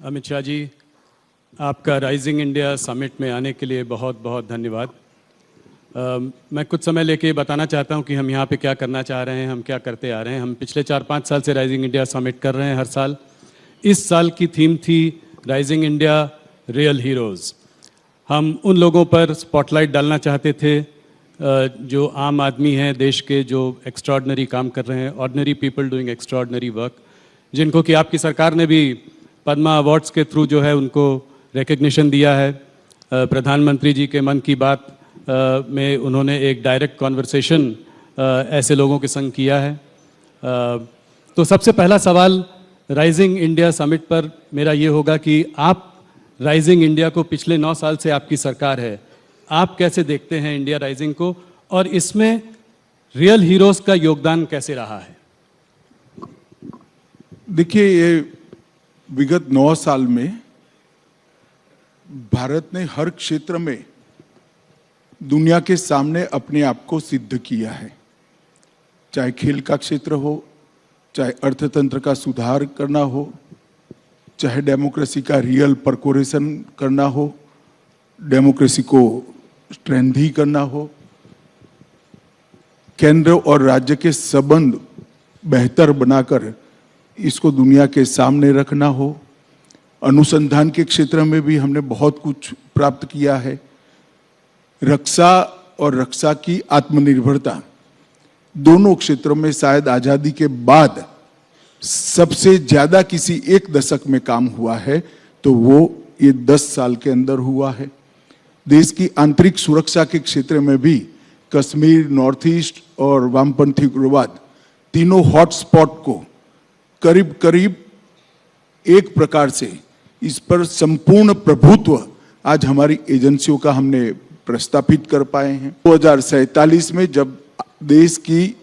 अमित शाह जी, आपका rising India summit में आने के लिए बहुत बहुत धन्यवाद। मैं कुछ समय लेके बताना चाहता हूं कि हम यहाँ पे क्या करना चाह रहे हैं, हम क्या करते आ रहे हैं। हम पिछले 4-5 साल से राइजिंग इंडिया समिट कर रहे हैं हर साल। इस साल की थीम थी राइजिंग इंडिया रियल हीरोज़। हम उन लोगों पर स्पॉटलाइट डालना चाहते थे जो आम आदमी हैं देश के, जो एक्स्ट्रॉर्डनरी काम कर रहे हैं, ordinary people doing extraordinary work, जिनको कि आपकी सरकार ने भी पद्मा अवार्ड्स के थ्रू जो है उनको रिकग्निशन दिया है। प्रधानमंत्री जी के मन की बात में उन्होंने एक डायरेक्ट कॉन्वर्सेशन ऐसे लोगों के संग किया है। तो सबसे पहला सवाल राइजिंग इंडिया समिट पर मेरा ये होगा कि आप राइजिंग इंडिया को, पिछले 9 साल से आपकी सरकार है, आप कैसे देखते हैं इंडिया राइजिंग को, और इसमें रियल हीरोज़ का योगदान कैसे रहा है? देखिए, ये विगत 9 साल में भारत ने हर क्षेत्र में दुनिया के सामने अपने आप को सिद्ध किया है। चाहे खेल का क्षेत्र हो, चाहे अर्थतंत्र का सुधार करना हो, चाहे डेमोक्रेसी का रियल परकोरेशन करना हो, डेमोक्रेसी को स्ट्रेंथी करना हो, केंद्र और राज्य के संबंध बेहतर बनाकर इसको दुनिया के सामने रखना हो। अनुसंधान के क्षेत्र में भी हमने बहुत कुछ प्राप्त किया है। रक्षा और रक्षा की आत्मनिर्भरता, दोनों क्षेत्रों में शायद आजादी के बाद सबसे ज्यादा किसी एक दशक में काम हुआ है, तो वो ये 10 साल के अंदर हुआ है। देश की आंतरिक सुरक्षा के क्षेत्र में भी कश्मीर, नॉर्थ ईस्ट और वामपंथी उग्रवाद, तीनों हॉटस्पॉट को करीब करीब एक प्रकार से इस पर संपूर्ण प्रभुत्व आज हमारी एजेंसियों का हमने प्रस्थापित कर पाए हैं। 2047 में जब देश की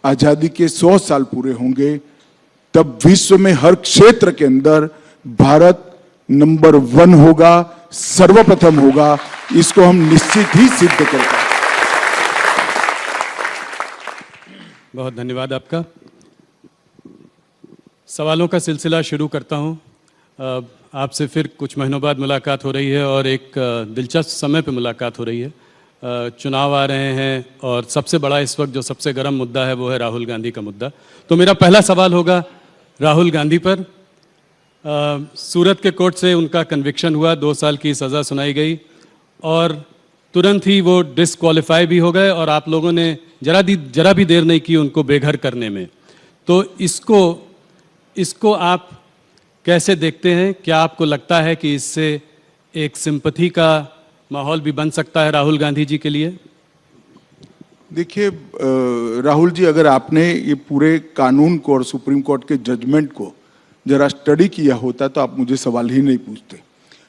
आजादी के 100 साल पूरे होंगे, तब विश्व में हर क्षेत्र के अंदर भारत नंबर 1 होगा, सर्वप्रथम होगा। इसको हम निश्चित ही सिद्ध कर पाएंगे। बहुत धन्यवाद आपका। सवालों का सिलसिला शुरू करता हूं। आपसे फिर कुछ महीनों बाद मुलाकात हो रही है और एक दिलचस्प समय पे मुलाकात हो रही है। चुनाव आ रहे हैं और सबसे बड़ा इस वक्त जो सबसे गर्म मुद्दा है वो है राहुल गांधी का मुद्दा। तो मेरा पहला सवाल होगा राहुल गांधी पर। सूरत के कोर्ट से उनका कन्विक्शन हुआ, 2 साल की सज़ा सुनाई गई और तुरंत ही वो डिसक्वालीफाई भी हो गए और आप लोगों ने जरा भी देर नहीं की उनको बेघर करने में। तो इसको आप कैसे देखते हैं? क्या आपको लगता है कि इससे एक सिंपैथी का माहौल भी बन सकता है राहुल गांधी जी के लिए? देखिए राहुल जी, अगर आपने ये पूरे कानून को और सुप्रीम कोर्ट के जजमेंट को जरा स्टडी किया होता तो आप मुझे सवाल ही नहीं पूछते।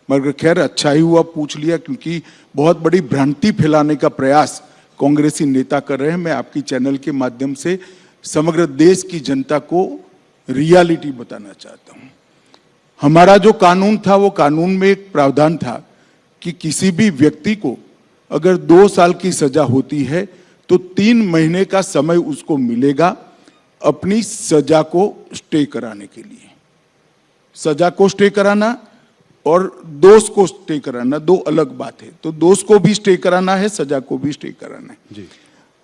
मगर खैर, अच्छा ही हुआ पूछ लिया, क्योंकि बहुत बड़ी भ्रांति फैलाने का प्रयास कांग्रेसी नेता कर रहे हैं। मैं आपकी चैनल के माध्यम से समग्र देश की जनता को रियलिटी बताना चाहता हूं। हमारा जो कानून था, वो कानून में एक प्रावधान था कि किसी भी व्यक्ति को अगर 2 साल की सजा होती है तो 3 महीने का समय उसको मिलेगा अपनी सजा को स्टे कराने के लिए। सजा को स्टे कराना और दोष को स्टे कराना 2 अलग बात है। तो दोष को भी स्टे कराना है, सजा को भी स्टे कराना है जी।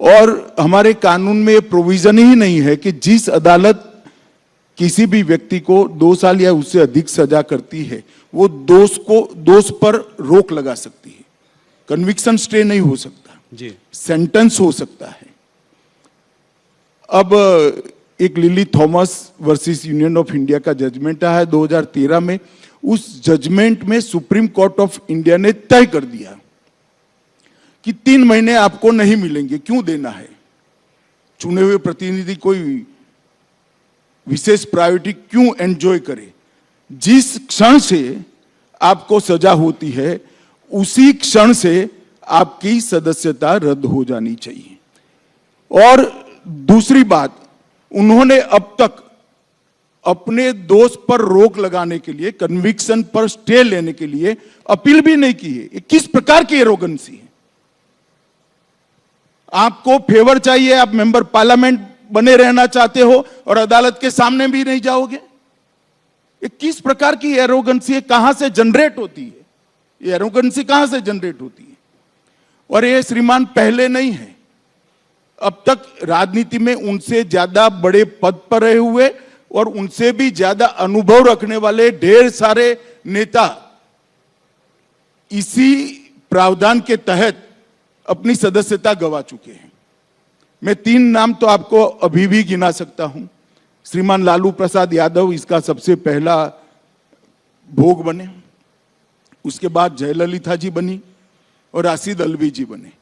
और हमारे कानून में प्रोविजन ही नहीं है कि जिस अदालत किसी भी व्यक्ति को 2 साल या उससे अधिक सजा करती है, वो दोष पर रोक लगा सकती है। कन्विक्शन स्टे नहीं हो सकता जी, सेंटेंस हो सकता है। अब एक lily Thomas versus union of India का जजमेंट आया है 2013 में। उस जजमेंट में सुप्रीम कोर्ट ऑफ इंडिया ने तय कर दिया कि 3 महीने आपको नहीं मिलेंगे। क्यों देना है? चुने हुए प्रतिनिधि कोई विशेष प्रायोरिटी क्यों एंजॉय करे? जिस क्षण से आपको सजा होती है उसी क्षण से आपकी सदस्यता रद्द हो जानी चाहिए। और दूसरी बात, उन्होंने अब तक अपने दोष पर रोक लगाने के लिए, कन्विक्शन पर स्टे लेने के लिए अपील भी नहीं की है। ये किस प्रकार की एरोगेंसी है? आपको फेवर चाहिए, आप मेंबर पार्लियामेंट बने रहना चाहते हो और अदालत के सामने भी नहीं जाओगे? ये किस प्रकार की एरोगेंसी है, कहां से जनरेट होती है, ये एरोगेंसी कहां से जनरेट होती है? और ये श्रीमान पहले नहीं है, अब तक राजनीति में उनसे ज्यादा बड़े पद पर रहे हुए और उनसे भी ज्यादा अनुभव रखने वाले ढेर सारे नेता इसी प्रावधान के तहत अपनी सदस्यता गंवा चुके हैं। मैं 3 नाम तो आपको अभी भी गिना सकता हूं। श्रीमान लालू प्रसाद यादव इसका सबसे पहला भोग बने, उसके बाद जयललिता जी बनी और राशिद अल्वी जी बने।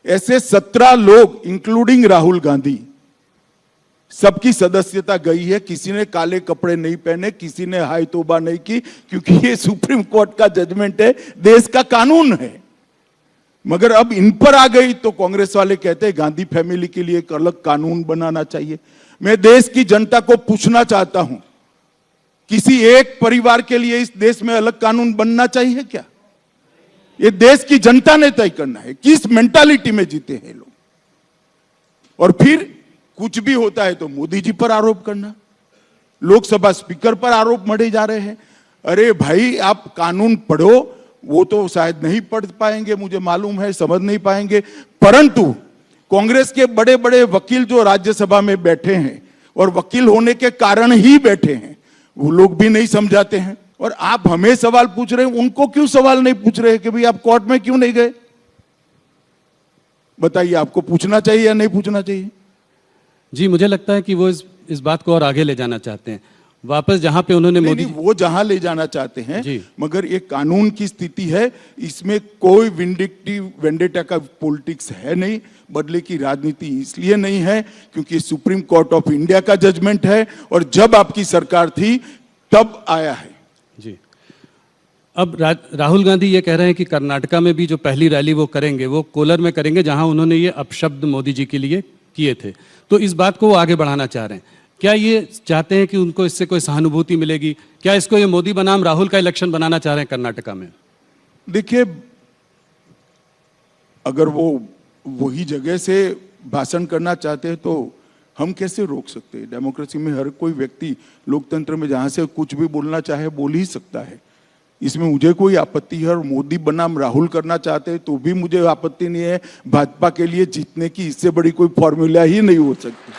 ऐसे 17 लोग इंक्लूडिंग राहुल गांधी, सबकी सदस्यता गई है। किसी ने काले कपड़े नहीं पहने, किसी ने हाय तौबा नहीं की, क्योंकि ये सुप्रीम कोर्ट का जजमेंट है, देश का कानून है। मगर अब इन पर आ गई तो कांग्रेस वाले कहते हैं गांधी फैमिली के लिए एक अलग कानून बनाना चाहिए। मैं देश की जनता को पूछना चाहता हूं, किसी एक परिवार के लिए इस देश में अलग कानून बनना चाहिए क्या? ये देश की जनता ने तय करना है। किस मेंटालिटी में जीते हैं लोग? और फिर कुछ भी होता है तो मोदी जी पर आरोप करना, लोकसभा स्पीकर पर आरोप मढ़े जा रहे हैं। अरे भाई, आप कानून पढ़ो, वो तो शायद नहीं पढ़ पाएंगे, मुझे मालूम है, समझ नहीं पाएंगे, परंतु कांग्रेस के बड़े बड़े वकील जो राज्यसभा में बैठे हैं और वकील होने के कारण ही बैठे हैं, वो लोग भी नहीं समझाते हैं। और आप हमें सवाल पूछ रहे हैं, उनको क्यों सवाल नहीं पूछ रहे कि भाई आप कोर्ट में क्यों नहीं गए? बताइए, आपको पूछना चाहिए या नहीं पूछना चाहिए? जी, मुझे लगता है कि वो इस बात को और आगे ले जाना चाहते हैं, वापस जहां पे उन्होंने मोदी। नहीं, वो जहां ले जाना चाहते हैं जी। मगर एक कानून की स्थिति है, इसमें कोई वेंडेटा का पॉलिटिक्स है नहीं। बदले की राजनीति इसलिए नहीं है क्योंकि सुप्रीम कोर्ट ऑफ इंडिया का जजमेंट है और जब आपकी सरकार थी तब आया है। जी, अब राहुल गांधी ये कह रहे हैं कि कर्नाटका में भी जो पहली रैली वो करेंगे वो कोलर में करेंगे, जहां उन्होंने ये अपशब्द मोदी जी के लिए किए थे। तो इस बात को वो आगे बढ़ाना चाह रहे हैं। क्या ये चाहते हैं कि उनको इससे कोई सहानुभूति मिलेगी? क्या इसको ये मोदी बनाम राहुल का इलेक्शन बनाना चाह रहे हैं कर्नाटका में? देखिए, अगर वो वही जगह से भाषण करना चाहते हैं तो हम कैसे रोक सकते हैं? डेमोक्रेसी में हर कोई व्यक्ति, लोकतंत्र में जहां से कुछ भी बोलना चाहे बोल ही सकता है। इसमें मुझे कोई आपत्ति है। और मोदी बनाम राहुल करना चाहते हैं तो भी मुझे आपत्ति नहीं है। भाजपा के लिए जीतने की इससे बड़ी कोई फॉर्मूला ही नहीं हो सकती।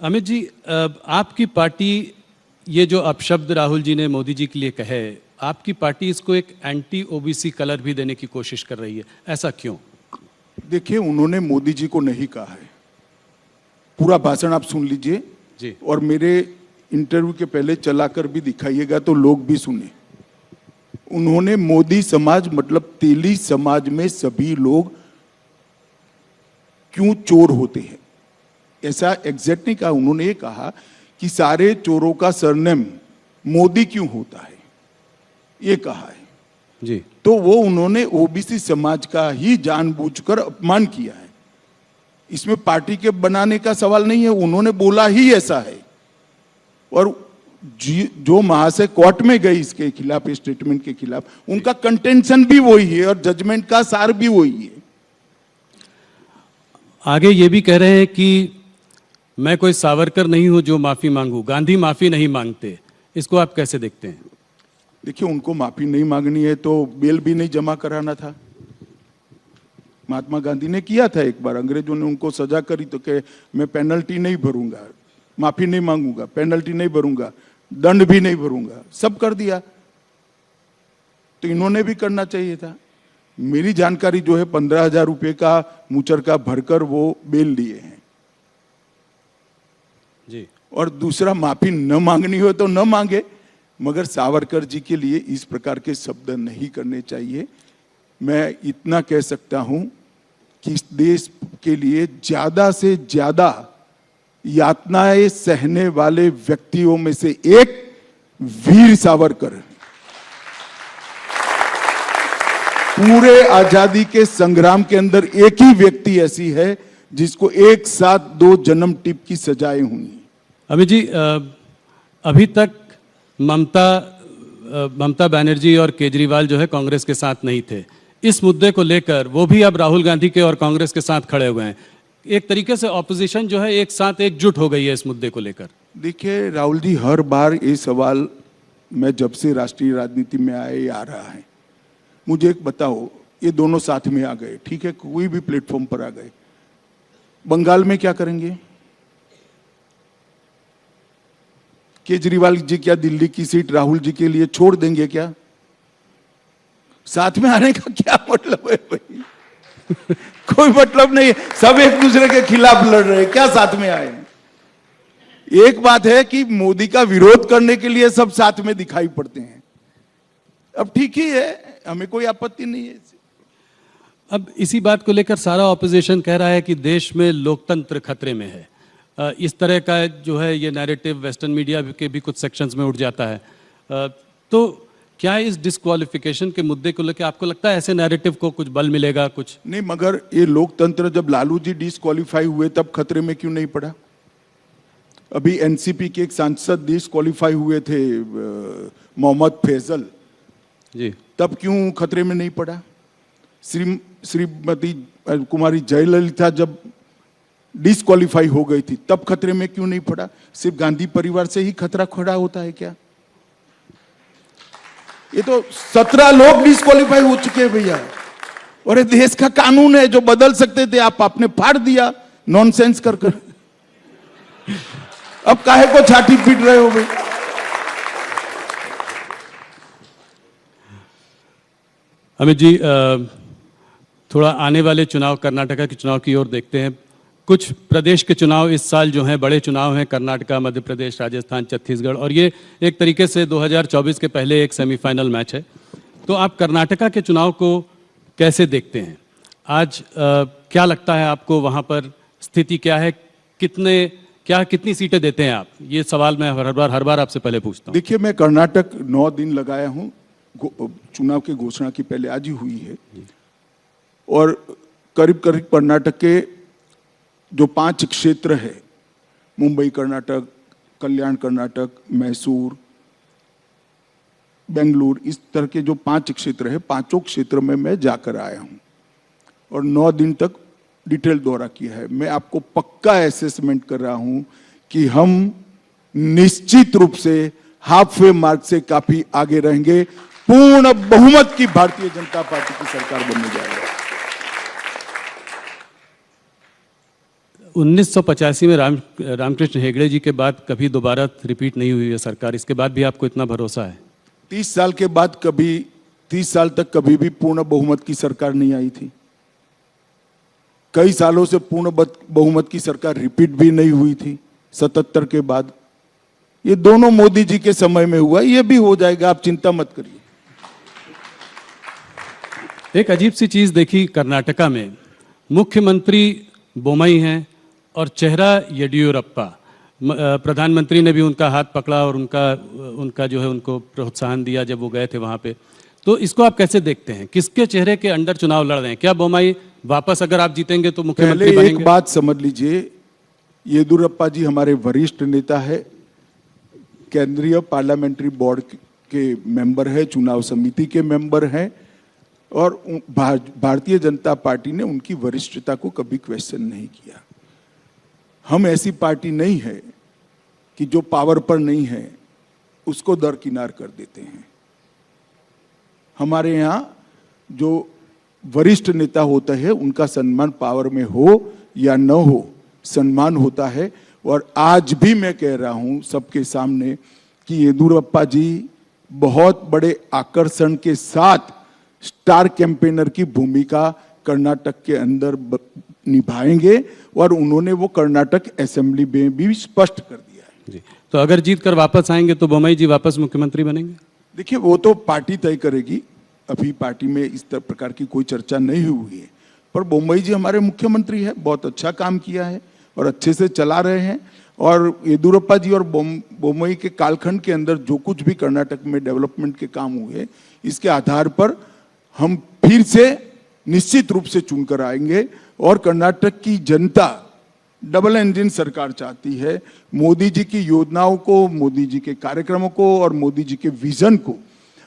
अमित जी, आपकी पार्टी ये जो अपशब्द राहुल जी ने मोदी जी के लिए कहे, आपकी पार्टी इसको एक एंटी ओबीसी कलर भी देने की कोशिश कर रही है, ऐसा क्यों? देखिए, उन्होंने मोदी जी को नहीं कहा है। पूरा भाषण आप सुन लीजिए जी, और मेरे इंटरव्यू के पहले चलाकर भी दिखाइएगा तो लोग भी सुने। उन्होंने मोदी समाज मतलब तेली समाज में सभी लोग क्यों चोर होते हैं ऐसा एग्जैक्ट नहीं कहा। उन्होंने ये कहा कि सारे चोरों का सरनेम मोदी क्यों होता है, ये कहा है जी। तो वो उन्होंने ओबीसी समाज का ही जानबूझकर अपमान किया है। इसमें पार्टी के बनाने का सवाल नहीं है, उन्होंने बोला ही ऐसा है। और जो महाशय कोर्ट में गए इसके खिलाफ, स्टेटमेंट के खिलाफ, उनका कंटेंशन भी वही है और जजमेंट का सार भी वही है। आगे ये भी कह रहे हैं कि मैं कोई सावरकर नहीं हूं जो माफी मांगू, गांधी माफी नहीं मांगते। इसको आप कैसे देखते हैं? देखिए, उनको माफी नहीं मांगनी है तो बेल भी नहीं जमा कराना था। महात्मा गांधी ने किया था एक बार, अंग्रेजों ने उनको सजा करी तो कहे मैं पेनल्टी नहीं भरूंगा, माफी नहीं मांगूंगा, पेनल्टी नहीं भरूंगा, दंड भी नहीं भरूंगा, सब कर दिया। तो इन्होंने भी करना चाहिए था। मेरी जानकारी जो है 15,000 रुपए का मुचरका भरकर वो बेल लिए हैं जी। और दूसरा, माफी न मांगनी हो तो न मांगे, मगर सावरकर जी के लिए इस प्रकार के शब्द नहीं करने चाहिए। मैं इतना कह सकता हूं कि इस देश के लिए ज्यादा से ज्यादा यातनाएं सहने वाले व्यक्तियों में से एक वीर सावरकर। पूरे आजादी के संग्राम के अंदर एक ही व्यक्ति ऐसी है जिसको एक साथ 2 जन्म टिप की सजाएं हुई। अमित जी, अभी तक ममता बनर्जी और केजरीवाल जो है कांग्रेस के साथ नहीं थे। इस मुद्दे को लेकर वो भी अब राहुल गांधी के और कांग्रेस के साथ खड़े हुए हैं। एक तरीके से ऑपोजिशन जो है एक साथ एकजुट हो गई है इस मुद्दे को लेकर। देखिए राहुल जी, हर बार ये सवाल मैं जब से राष्ट्रीय राजनीति में आए ये आ रहा है। मुझे एक बताओ, ये दोनों साथ में आ गए, ठीक है, कोई भी प्लेटफॉर्म पर आ गए, बंगाल में क्या करेंगे? केजरीवाल जी क्या दिल्ली की सीट राहुल जी के लिए छोड़ देंगे क्या? साथ में आने का क्या मतलब है भाई? कोई मतलब नहीं है, सब एक दूसरे के खिलाफ लड़ रहे हैं, क्या साथ में आए? एक बात है कि मोदी का विरोध करने के लिए सब साथ में दिखाई पड़ते हैं। अब ठीक ही है, हमें कोई आपत्ति नहीं है। अब इसी बात को लेकर सारा ऑपोजिशन कह रहा है कि देश में लोकतंत्र खतरे में है। इस तरह का जो है ये नैरेटिव वेस्टर्न मीडिया के भी कुछ सेक्शंस में उठ जाता है। तो क्या इस डिस्क्वालिफिकेशन के मुद्दे को लेकर आपको लगता है ऐसे नैरेटिव को कुछ बल मिलेगा? कुछ नहीं, मगर ये लोकतंत्र जब लालू जी डिस्क्वालीफाई हुए तब खतरे में क्यों नहीं पड़ा? अभी एनसीपी के एक सांसद डिस्क्वालीफाई हुए थे, मोहम्मद फैजल जी, तब क्यों खतरे में नहीं पड़ा? श्रीमती कुमारी जयललिता जब डिस्क्वालीफाई हो गई थी तब खतरे में क्यों नहीं पड़ा? सिर्फ गांधी परिवार से ही खतरा खड़ा होता है क्या? ये तो 17 लोग डिस्क्वालीफाई हो चुके हैं भैया, और ये देश का कानून है जो बदल सकते थे, आपने फाड़ दिया नॉनसेंस कर कर। अब काहे को छाती पीट रहे हो भाई? अमित जी, थोड़ा आने वाले चुनाव, कर्नाटका के चुनाव की ओर देखते हैं। कुछ प्रदेश के चुनाव इस साल जो हैं बड़े चुनाव हैं, कर्नाटका, मध्य प्रदेश, राजस्थान, छत्तीसगढ़, और ये एक तरीके से 2024 के पहले एक सेमीफाइनल मैच है। तो आप कर्नाटका के चुनाव को कैसे देखते हैं? आज क्या लगता है आपको, वहाँ पर स्थिति क्या है? कितनी सीटें देते हैं आप? ये सवाल मैं हर बार आपसे पहले पूछता हूँ। देखिए, मैं कर्नाटक 9 दिन लगाया हूँ, चुनाव की घोषणा की पहले आज ही हुई है, और करीब करीब कर्नाटक के जो 5 क्षेत्र है, मुंबई कर्नाटक, कल्याण कर्नाटक, मैसूर, बेंगलुरु, इस तरह के जो 5 क्षेत्र है, 5 क्षेत्र में मैं जाकर आया हूं और 9 दिन तक डिटेल दौरा किया है। मैं आपको पक्का असेसमेंट कर रहा हूं कि हम निश्चित रूप से हाफ वे मार्क से काफी आगे रहेंगे। पूर्ण बहुमत की भारतीय जनता पार्टी की सरकार बनने जा रही है। 1985 में रामकृष्ण हेगड़े जी के बाद कभी दोबारा रिपीट नहीं हुई है सरकार, इसके बाद भी आपको इतना भरोसा है? 30 साल के बाद 30 साल तक कभी भी पूर्ण बहुमत की सरकार नहीं आई थी। कई सालों से पूर्ण बहुमत की सरकार रिपीट भी नहीं हुई थी 77 के बाद। ये दोनों मोदी जी के समय में हुआ, ये भी हो जाएगा, आप चिंता मत करिए। एक अजीब सी चीज देखी कर्नाटका में, मुख्यमंत्री बोमई हैं और चेहरा येडियुरप्पा। प्रधानमंत्री ने भी उनका हाथ पकड़ा और उनका जो है उनको प्रोत्साहन दिया जब वो गए थे वहाँ पे। तो इसको आप कैसे देखते हैं? किसके चेहरे के अंडर चुनाव लड़ रहे हैं? क्या बोमई वापस अगर आप जीतेंगे तो मुख्यमंत्री पहले बनेंगे? एक बात समझ लीजिए, येदियुरप्पा जी हमारे वरिष्ठ नेता है, केंद्रीय पार्लियामेंट्री बोर्ड के मेंबर है, चुनाव समिति के मेंबर हैं, और भारतीय जनता पार्टी ने उनकी वरिष्ठता को कभी क्वेश्चन नहीं किया। हम ऐसी पार्टी नहीं है कि जो पावर पर नहीं है उसको दरकिनार कर देते हैं। हमारे यहाँ जो वरिष्ठ नेता होते हैं उनका सम्मान पावर में हो या न हो, सम्मान होता है। और आज भी मैं कह रहा हूं सबके सामने कि येदियुरप्पा जी बहुत बड़े आकर्षण के साथ स्टार कैंपेनर की भूमिका कर्नाटक के अंदर निभाएंगे, और उन्होंने वो कर्नाटक असेंबली में भी स्पष्ट कर दिया है। जी, तो अगर जीत कर वापस आएंगे तो बोमई जी वापस मुख्यमंत्री बनेंगे? देखिए, वो तो पार्टी तय करेगी, अभी पार्टी में इस प्रकार की कोई चर्चा नहीं हुई है। पर बोमई जी हमारे मुख्यमंत्री है, बहुत अच्छा काम किया है और अच्छे से चला रहे हैं। और येदियुरप्पा जी और बोमई के कालखंड के अंदर जो कुछ भी कर्नाटक में डेवलपमेंट के काम हुए, इसके आधार पर हम फिर से निश्चित रूप से चुनकर आएंगे। और कर्नाटक की जनता डबल इंजन सरकार चाहती है। मोदी जी की योजनाओं को, मोदी जी के कार्यक्रमों को और मोदी जी के विजन को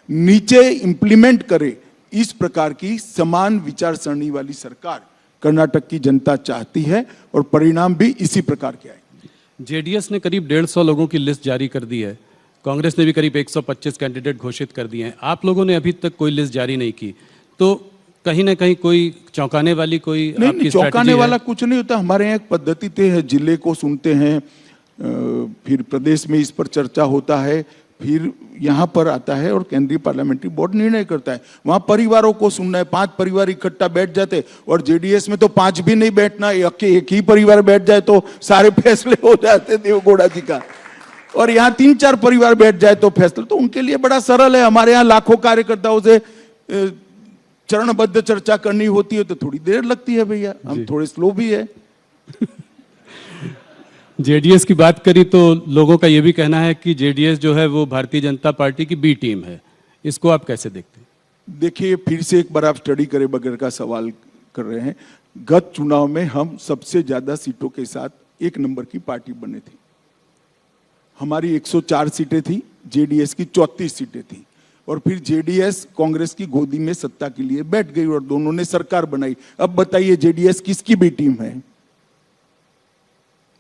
नीचे इंप्लीमेंट करे, इस प्रकार की समान विचार सरणी वाली सरकार कर्नाटक की जनता चाहती है और परिणाम भी इसी प्रकार के आए। जेडीएस ने करीब 150 लोगों की लिस्ट जारी कर दी है, कांग्रेस ने भी करीब 125 कैंडिडेट घोषित कर दिए हैं, आप लोगों ने अभी तक कोई लिस्ट जारी नहीं की, तो कहीं ना कहीं कोई चौंकाने वाली कोई नहीं, आपकी चौंकाने स्ट्रैटेजी वाला है? कुछ नहीं होता। हमारे यहाँ एक पद्धति तय है, जिले को सुनते हैं, फिर प्रदेश में इस पर चर्चा होता है, फिर यहाँ पर आता है और केंद्रीय पार्लियामेंट्री बोर्ड निर्णय करता है। वहाँ परिवारों को सुनना है, 5 परिवार इकट्ठा बैठ जाते, और जेडीएस में तो 5 भी नहीं बैठना, एक ही परिवार बैठ जाए तो सारे फैसले हो जाते देवगौड़ा जी का, और यहाँ 3-4 परिवार बैठ जाए तो फैसला तो उनके लिए बड़ा सरल है। हमारे यहाँ लाखों कार्यकर्ताओं से चरणबद्ध चर्चा करनी होती है तो थोड़ी देर लगती है भैया, हम थोड़े स्लो भी है। जेडीएस की बात करी तो लोगों का यह भी कहना है कि जेडीएस जो है वो भारतीय जनता पार्टी की बी टीम है, इसको आप कैसे देखते हैं? देखिए, फिर से एक बार आप स्टडी करे बगैर का सवाल कर रहे हैं। गत चुनाव में हम सबसे ज्यादा सीटों के साथ 1 नंबर की पार्टी बने थे। हमारी 104 सीटें थी, जेडीएस की 34 सीटें थी, और फिर जेडीएस कांग्रेस की गोदी में सत्ता के लिए बैठ गई और दोनों ने सरकार बनाई। अब बताइए जेडीएस किसकी बी टीम है?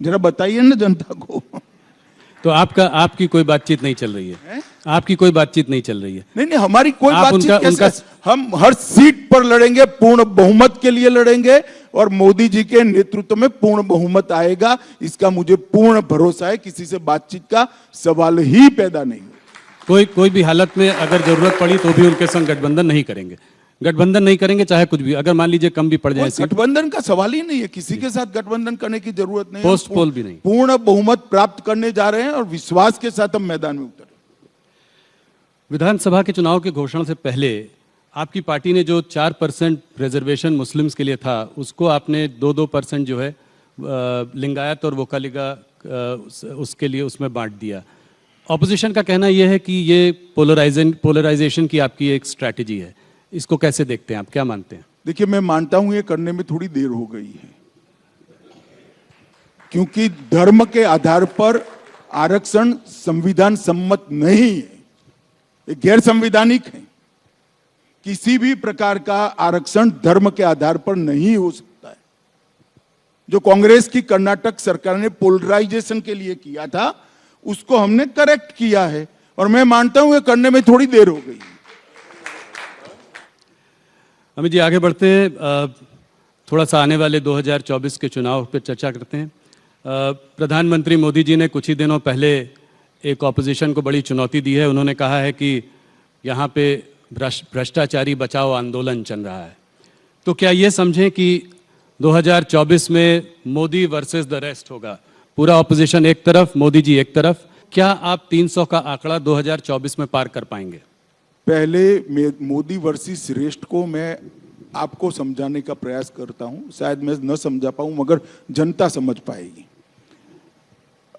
जरा बताइए ना जनता को। तो आपकी कोई बातचीत नहीं चल रही है? आपकी कोई बातचीत नहीं चल रही है? नहीं, हमारी कोई आप बातचीत उनका हम हर सीट पर लड़ेंगे, पूर्ण बहुमत के लिए लड़ेंगे, और मोदी जी के नेतृत्व में पूर्ण बहुमत आएगा, इसका मुझे पूर्ण भरोसा है। किसी से बातचीत का सवाल ही पैदा नहीं। कोई भी हालत में अगर जरूरत पड़ी तो भी उनके संग गठबंधन नहीं करेंगे? गठबंधन नहीं करेंगे चाहे कुछ भी, अगर मान लीजिए कम भी पड़ जाए? गठबंधन का सवाल ही नहीं है, किसी के साथ गठबंधन करने की जरूरत नहीं है। पोस्ट पोल भी नहीं, पूर्ण बहुमत प्राप्त करने जा रहे हैं और विश्वास के साथ हम मैदान में उतरे। विधानसभा के चुनाव के घोषणा से पहले आपकी पार्टी ने जो 4% रिजर्वेशन मुस्लिम्स के लिए था, उसको आपने 2-2% जो है लिंगायत और वोकालिगा उसके लिए उसमें बांट दिया। ऑपोजिशन का कहना यह है कि ये पोलराइजेशन की आपकी एक स्ट्रैटेजी है, इसको कैसे देखते हैं आप, क्या मानते हैं? देखिए, मैं मानता हूं ये करने में थोड़ी देर हो गई है, क्योंकि धर्म के आधार पर आरक्षण संविधान सम्मत नहीं है, ये गैर संवैधानिक है। किसी भी प्रकार का आरक्षण धर्म के आधार पर नहीं हो सकता है। जो कांग्रेस की कर्नाटक सरकार ने पोलराइजेशन के लिए किया था, उसको हमने करेक्ट किया है, और मैं मानता हूं ये करने में थोड़ी देर हो गई। अमित जी, आगे बढ़ते हैं, थोड़ा सा आने वाले 2024 के चुनाव पर चर्चा करते हैं। प्रधानमंत्री मोदी जी ने कुछ ही दिनों पहले एक ऑपोजिशन को बड़ी चुनौती दी है। उन्होंने कहा है कि यहाँ पे भ्रष्टाचारी बचाओ आंदोलन चल रहा है, तो क्या ये समझें कि 2024 में मोदी वर्सेस द रेस्ट होगा? पूरा ऑपोजिशन एक तरफ, मोदी जी एक तरफ। क्या आप 300 का आंकड़ा 2024 में पार कर पाएंगे? पहले मोदी वर्सेस रेस्ट को मैं आपको समझाने का प्रयास करता हूं, शायद मैं न समझा पाऊं मगर जनता समझ पाएगी।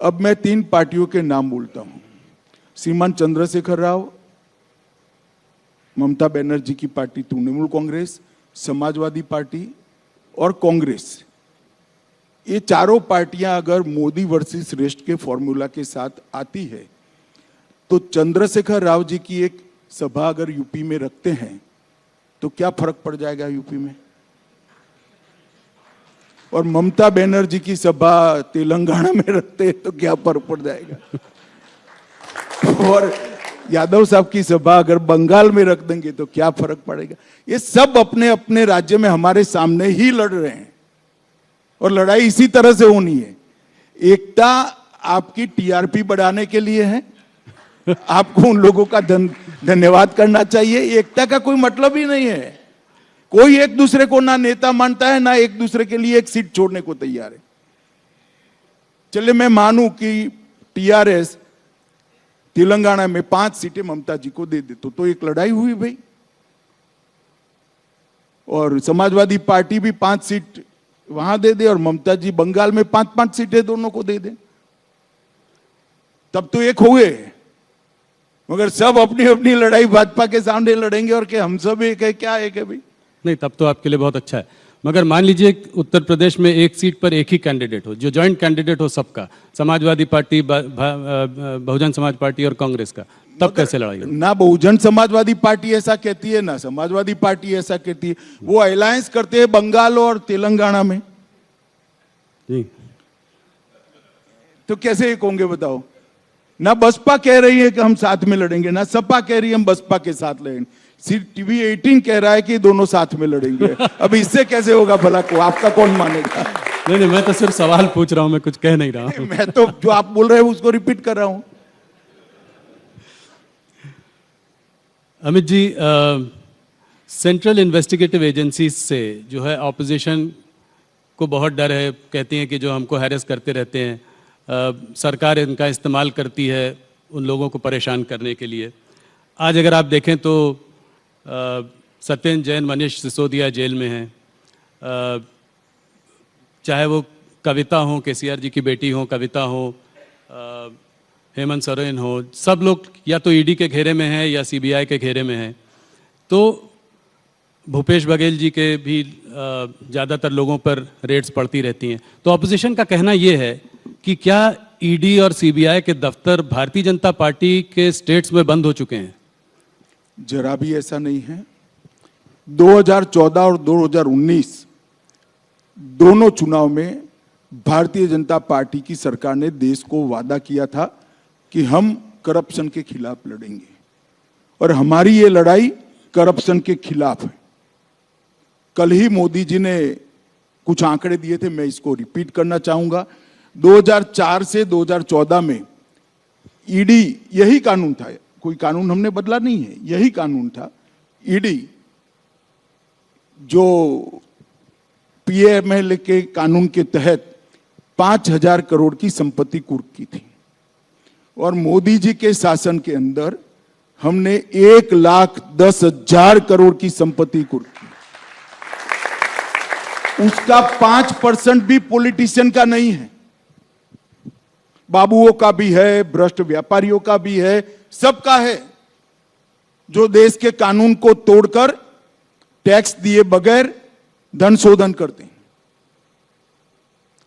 अब मैं 3 पार्टियों के नाम बोलता हूं, श्रीमान चंद्रशेखर राव, ममता बनर्जी की पार्टी तृणमूल कांग्रेस, समाजवादी पार्टी और कांग्रेस। ये चारों पार्टियां अगर मोदी वर्सेस रेस्ट के फॉर्मूला के साथ आती है, तो चंद्रशेखर राव जी की एक सभा अगर यूपी में रखते हैं तो क्या फर्क पड़ जाएगा यूपी में, और ममता बनर्जी की सभा तेलंगाना में रखते हैं तो क्या फर्क पड़ जाएगा, और यादव साहब की सभा अगर बंगाल में रख देंगे तो क्या फर्क पड़ेगा। ये सब अपने अपने राज्य में हमारे सामने ही लड़ रहे हैं, और लड़ाई इसी तरह से होनी है। एकता आपकी टीआरपी बढ़ाने के लिए है, आपको उन लोगों का धन्यवाद करना चाहिए। एकता का कोई मतलब ही नहीं है, कोई एक दूसरे को ना नेता मानता है, ना एक दूसरे के लिए एक सीट छोड़ने को तैयार है। चलिए मैं मानूं कि टीआरएस तेलंगाना में 5 सीटें ममता जी को दे दे, तो एक लड़ाई हुई भाई, और समाजवादी पार्टी भी 5 सीट वहां दे दे और ममता जी बंगाल में 5-5 सीटें दोनों को दे दे, तब तो एक हुए। मगर सब अपनी अपनी लड़ाई भाजपा के सामने लड़ेंगे और कि हम सब एक है, क्या एक है भाई? नहीं, तब तो आपके लिए बहुत अच्छा है। मगर मान लीजिए उत्तर प्रदेश में एक सीट पर एक ही कैंडिडेट हो, जो जॉइंट कैंडिडेट हो सबका, समाजवादी पार्टी, बहुजन समाज पार्टी और कांग्रेस का, तब कैसे लड़ाई होगी? ना बहुजन समाजवादी पार्टी ऐसा कहती है, ना समाजवादी पार्टी ऐसा कहती है। वो अलायंस करते हैं बंगाल और तेलंगाना में, जी। तो कैसे एक होंगे बताओ? ना बसपा कह रही है कि हम साथ में लड़ेंगे, ना सपा कह रही है हम बसपा के साथ लड़ेंगे, सिर्फ टीवी 18 कह रहा है कि दोनों साथ में लड़ेंगे। अब इससे कैसे होगा भला? को आपका कौन मानेगा? नहीं, मैं तो सिर्फ सवाल पूछ रहा हूं, मैं कुछ कह नहीं रहा हूं। मैं तो जो आप बोल रहे हैं उसको रिपीट कर रहा हूं। Amit ji, central investigative agencies से जो है ऑपोजिशन को बहुत डर है, कहती हैं कि जो हमको हैरेस करते रहते हैं, सरकार इनका इस्तेमाल करती है उन लोगों को परेशान करने के लिए। आज अगर आप देखें तो सत्येंद्र जैन, मनीष सिसोदिया जेल में हैं, चाहे वो कविता हो, केसीआर जी की बेटी हो कविता हो, हेमंत सोरेन हो, सब लोग या तो ईडी के घेरे में हैं या सीबीआई के घेरे में हैं। तो भूपेश बघेल जी के भी ज़्यादातर लोगों पर रेड्स पड़ती रहती हैं। तो ऑपोजिशन का कहना ये है कि क्या ईडी और सीबीआई के दफ्तर भारतीय जनता पार्टी के स्टेट्स में बंद हो चुके हैं? जरा भी ऐसा नहीं है। 2014 और 2019 दोनों चुनाव में भारतीय जनता पार्टी की सरकार ने देश को वादा किया था कि हम करप्शन के खिलाफ लड़ेंगे, और हमारी ये लड़ाई करप्शन के खिलाफ है। कल ही मोदी जी ने कुछ आंकड़े दिए थे, मैं इसको रिपीट करना चाहूंगा। 2004 से 2014 में ईडी, यही कानून था, कोई कानून हमने बदला नहीं है, यही कानून था। ईडी जो पीएमएल के कानून के तहत 5,000 करोड़ की संपत्ति कुर्क की थी, और मोदी जी के शासन के अंदर हमने 1,10,000 करोड़ की संपत्ति कुर्क की। उसका 5% भी पॉलिटिशियन का नहीं है, बाबुओं का भी है, भ्रष्ट व्यापारियों का भी है, सबका है, जो देश के कानून को तोड़कर टैक्स दिए बगैर धन शोधन करते हैं।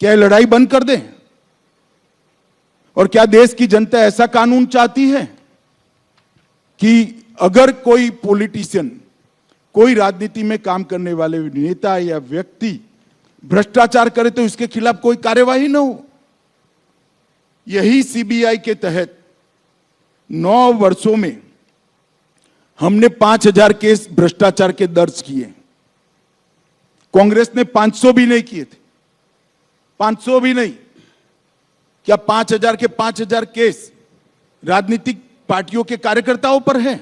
क्या लड़ाई बंद कर दें? और क्या देश की जनता ऐसा कानून चाहती है कि अगर कोई पॉलिटिशियन, कोई राजनीति में काम करने वाले नेता या व्यक्ति भ्रष्टाचार करे तो इसके खिलाफ कोई कार्यवाही न हो? यही सीबीआई के तहत 9 वर्षों में हमने 5,000 केस भ्रष्टाचार के दर्ज किए। कांग्रेस ने 500 भी नहीं किए थे, 500 भी नहीं। क्या 5,000 के 5,000 केस राजनीतिक पार्टियों के कार्यकर्ताओं पर है?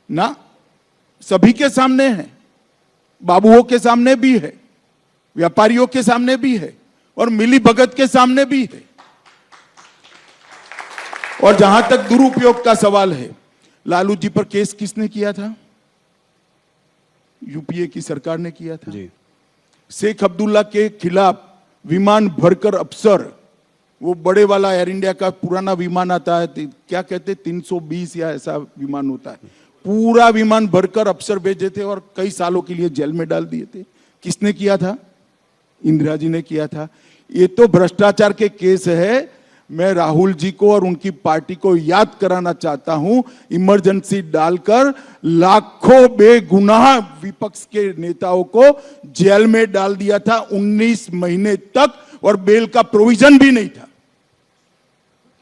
ना, सभी के सामने है, बाबुओं के सामने भी है, व्यापारियों के सामने भी है, और मिली भगत के सामने भी है। और जहां तक दुरुपयोग का सवाल है, लालू जी पर केस किसने किया था? यूपीए की सरकार ने किया था जी। शेख अब्दुल्ला के खिलाफ विमान भरकर अफसर, वो बड़े वाला एयर इंडिया का पुराना विमान आता है, क्या कहते 320 या ऐसा विमान होता है, पूरा विमान भरकर अफसर भेजे थे और कई सालों के लिए जेल में डाल दिए थे। किसने किया था? इंदिरा जी ने किया था। ये तो भ्रष्टाचार के केस है। मैं राहुल जी को और उनकी पार्टी को याद कराना चाहता हूं, इमरजेंसी डालकर लाखों बेगुनाह विपक्ष के नेताओं को जेल में डाल दिया था 19 महीने तक, और बेल का प्रोविजन भी नहीं था।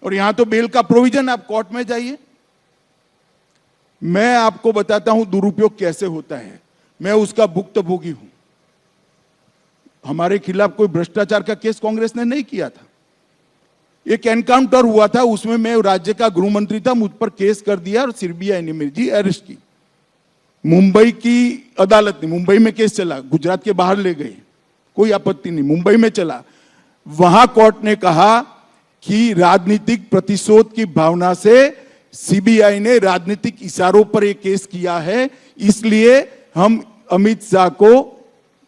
और यहां तो बेल का प्रोविजन, आप कोर्ट में जाइए। मैं आपको बताता हूं दुरुपयोग कैसे होता है, मैं उसका भुक्तभोगी हूं। हमारे खिलाफ कोई भ्रष्टाचार का केस कांग्रेस ने नहीं किया था। एक एनकाउंटर हुआ था, उसमें मैं राज्य का गृह मंत्री था, मुझ पर केस कर दिया और सीबीआई ने मेरी अरेस्ट की। मुंबई की अदालत ने, मुंबई में केस चला, गुजरात के बाहर ले गए, कोई आपत्ति नहीं, मुंबई में चला। वहां कोर्ट ने कहा कि राजनीतिक प्रतिशोध की भावना से सीबीआई ने राजनीतिक इशारों पर एक केस किया है, इसलिए हम अमित शाह को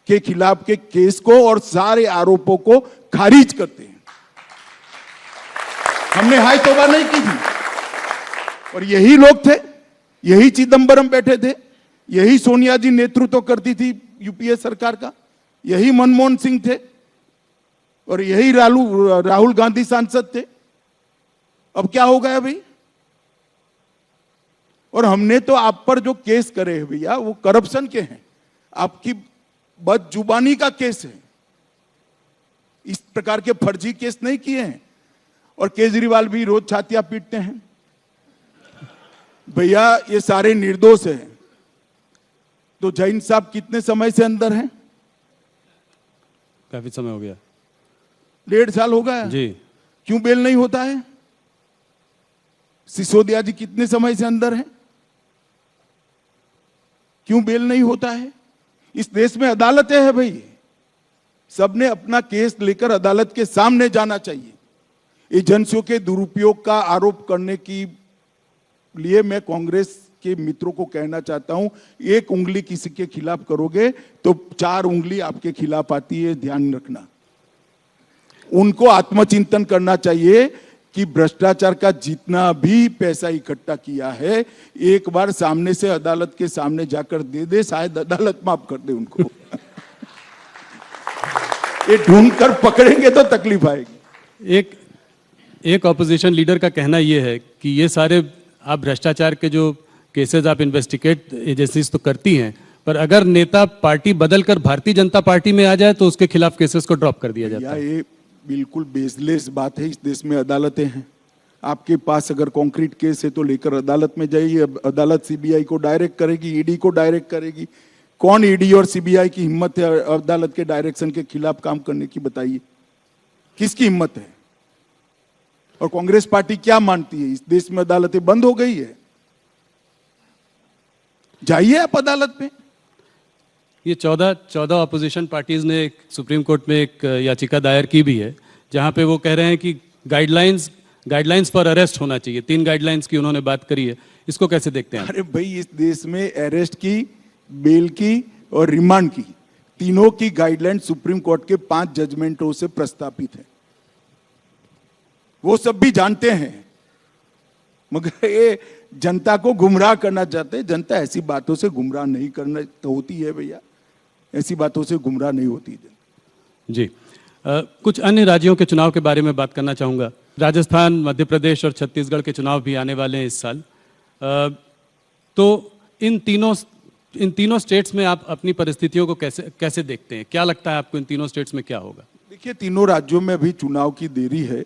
के खिलाफ के केस को और सारे आरोपों को खारिज करते हैं। हमने हाय तौबा नहीं की थी। और यही लोग थे, यही चिदंबरम बैठे थे, यही सोनिया जी नेतृत्व करती थी यूपीए सरकार का, यही मनमोहन सिंह थे और यही राहुल गांधी सांसद थे। अब क्या हो गया भाई? और हमने तो आप पर जो केस करे हैं भैया वो करप्शन के हैं, आपकी बदजुबानी का केस है, इस प्रकार के फर्जी केस नहीं किए हैं। और केजरीवाल भी रोज छातियां पीटते हैं भैया ये सारे निर्दोष हैं। तो जैन साहब कितने समय से अंदर हैं? काफी समय हो गया, 1.5 साल हो गया जी। क्यों बेल नहीं होता है? सिसोदिया जी कितने समय से अंदर हैं? क्यों बेल नहीं होता है? इस देश में अदालतें हैं भाई, सबने अपना केस लेकर अदालत के सामने जाना चाहिए। एजेंसियों के दुरुपयोग का आरोप करने की लिए मैं कांग्रेस के मित्रों को कहना चाहता हूं, एक उंगली किसी के खिलाफ करोगे तो 4 उंगली आपके खिलाफ आती है, ध्यान रखना। उनको आत्मचिंतन करना चाहिए कि भ्रष्टाचार का जितना भी पैसा इकट्ठा किया है एक बार सामने से अदालत के सामने जाकर दे दे, शायद अदालत माफ कर दे उनको। ये ढूंढकर पकड़ेंगे तो तकलीफ आएगी। एक ऑपोजिशन लीडर का कहना यह है कि ये सारे आप भ्रष्टाचार के जो केसेस आप इन्वेस्टिगेट एजेंसीज तो करती हैं, पर अगर नेता पार्टी बदलकर भारतीय जनता पार्टी में आ जाए तो उसके खिलाफ केसेस को ड्रॉप कर दिया जाता है। ये बिल्कुल बेसलेस बात है। इस देश में अदालतें हैं, आपके पास अगर कॉन्क्रीट केस है तो लेकर अदालत में जाइए, अदालत सीबीआई को डायरेक्ट करेगी, ईडी को डायरेक्ट करेगी। कौन ईडी और सीबीआई की हिम्मत है अदालत के डायरेक्शन के खिलाफ काम करने की? बताइए किसकी हिम्मत है? और कांग्रेस पार्टी क्या मानती है? इस देश में अदालतें बंद हो गई है, जाइए आप अदालत में। ये 14 अपोजिशन पार्टीज ने एक सुप्रीम कोर्ट में एक याचिका दायर की भी है, जहां पे वो कह रहे हैं कि गाइडलाइंस फॉर अरेस्ट होना चाहिए। 3 गाइडलाइंस की उन्होंने बात करी है, इसको कैसे देखते हैं? अरे भाई इस देश में अरेस्ट की, बेल की और रिमांड की, तीनों की गाइडलाइन सुप्रीम कोर्ट के 5 जजमेंटों से प्रस्तावित है, वो सब भी जानते हैं। मगर ये जनता को गुमराह करना चाहते हैं। जनता ऐसी बातों से गुमराह नहीं करना तो होती है भैया, ऐसी बातों से गुमराह नहीं होती जनता। जी कुछ अन्य राज्यों के चुनाव के बारे में बात करना चाहूँगा। राजस्थान, मध्य प्रदेश और छत्तीसगढ़ के चुनाव भी आने वाले हैं इस साल। तो इन तीनों स्टेट्स में आप अपनी परिस्थितियों को कैसे देखते हैं? क्या लगता है आपको इन तीनों स्टेट्स में क्या होगा? देखिए तीनों राज्यों में अभी चुनाव की देरी है,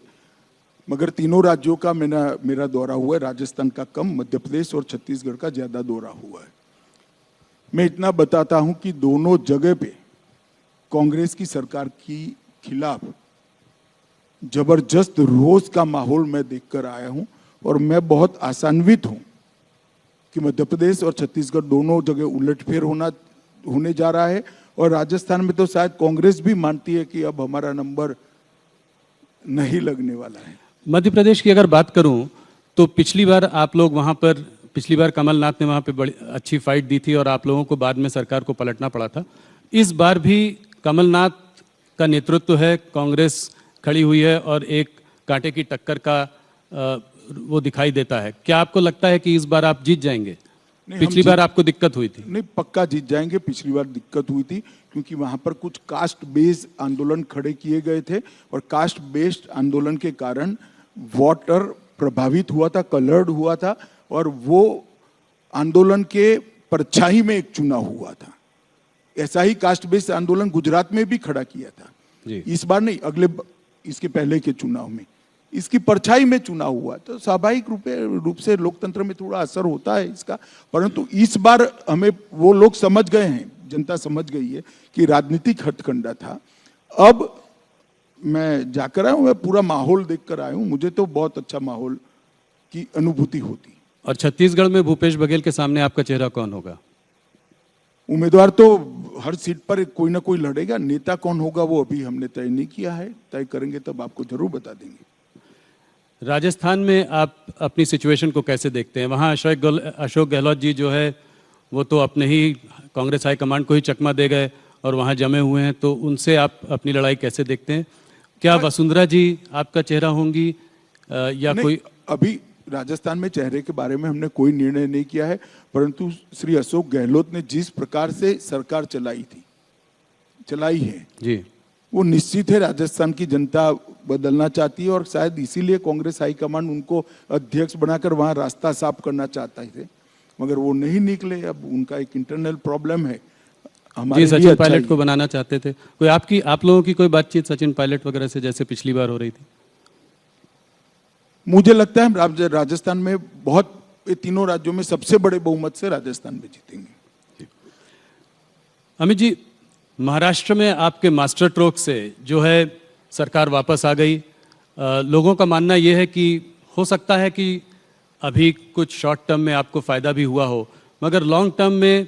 मगर तीनों राज्यों का मेरा दौरा हुआ है। राजस्थान का कम, मध्य प्रदेश और छत्तीसगढ़ का ज्यादा दौरा हुआ है। मैं इतना बताता हूं कि दोनों जगह पे कांग्रेस की सरकार की खिलाफ जबरदस्त रोष का माहौल मैं देखकर आया हूं और मैं बहुत आशान्वित हूं कि मध्य प्रदेश और छत्तीसगढ़ दोनों जगह उलटफेर होने जा रहा है। और राजस्थान में तो शायद कांग्रेस भी मानती है कि अब हमारा नंबर नहीं लगने वाला है। मध्य प्रदेश की अगर बात करूं तो पिछली बार कमलनाथ ने वहां पे बड़ी अच्छी फाइट दी थी और आप लोगों को बाद में सरकार को पलटना पड़ा था। इस बार भी कमलनाथ का नेतृत्व है, कांग्रेस खड़ी हुई है और एक कांटे की टक्कर का वो दिखाई देता है। क्या आपको लगता है कि इस बार आप जीत जाएंगे? पिछली बार आपको दिक्कत हुई थी। नहीं, पक्का जीत जाएंगे। पिछली बार दिक्कत हुई थी क्योंकि वहां पर कुछ कास्ट बेस्ड आंदोलन खड़े किए गए थे और कास्ट बेस्ड आंदोलन के कारण वोटर प्रभावित हुआ था, कलर्ड हुआ था और वो आंदोलन के परछाई में एक चुनाव हुआ था। ऐसा ही कास्ट बेस्ड आंदोलन गुजरात में भी खड़ा किया था जी। इस बार नहीं, इसके पहले के चुनाव में इसकी परछाई में चुनाव हुआ। तो स्वाभाविक रूप से लोकतंत्र में थोड़ा असर होता है इसका, परंतु इस बार हमें वो लोग समझ गए हैं, जनता समझ गई है कि राजनीतिक हथकंडा था। अब मैं जाकर आया हूं, मैं पूरा माहौल देखकर आया हूं, मुझे तो बहुत अच्छा माहौल की अनुभूति होती। और छत्तीसगढ़ में भूपेश बघेल के सामने आपका चेहरा कौन होगा? उम्मीदवार तो हर सीट पर कोई ना कोई लड़ेगा, नेता कौन होगा वो अभी हमने तय नहीं किया है, तय करेंगे तब आपको जरूर बता देंगे। राजस्थान में आप अपनी सिचुएशन को कैसे देखते हैं? वहाँ अशोक गहलोत जी जो है वो तो अपने ही कांग्रेस हाईकमांड को ही चकमा दे गए और वहाँ जमे हुए हैं, तो उनसे आप अपनी लड़ाई कैसे देखते हैं? क्या वसुंधरा जी आपका चेहरा होंगी या कोई? अभी राजस्थान में चेहरे के बारे में हमने कोई निर्णय नहीं किया है, परंतु श्री अशोक गहलोत ने जिस प्रकार से सरकार चलाई थी चलाई है जी वो निश्चित है राजस्थान की जनता बदलना चाहती है और शायद इसीलिए कांग्रेस हाईकमान उनको अध्यक्ष बनाकर वहां रास्ता साफ करना चाहता थे, मगर वो नहीं निकले। अब उनका एक इंटरनल प्रॉब्लम है। हमारे जी लिए सचिन अच्छा पायलट ही को है। बनाना चाहते थे। कोई आप लोगों की कोई बातचीत सचिन पायलट वगैरह से जैसे पिछली बार हो रही थी? मुझे लगता है राजस्थान में बहुत, ये तीनों राज्यों में सबसे बड़े बहुमत से राजस्थान में जीतेंगे। अमित जी, महाराष्ट्र में आपके मास्टर स्ट्रोक से जो है सरकार वापस आ गई। लोगों का मानना यह है कि हो सकता है कि अभी कुछ शॉर्ट टर्म में आपको फायदा भी हुआ हो, मगर लॉन्ग टर्म में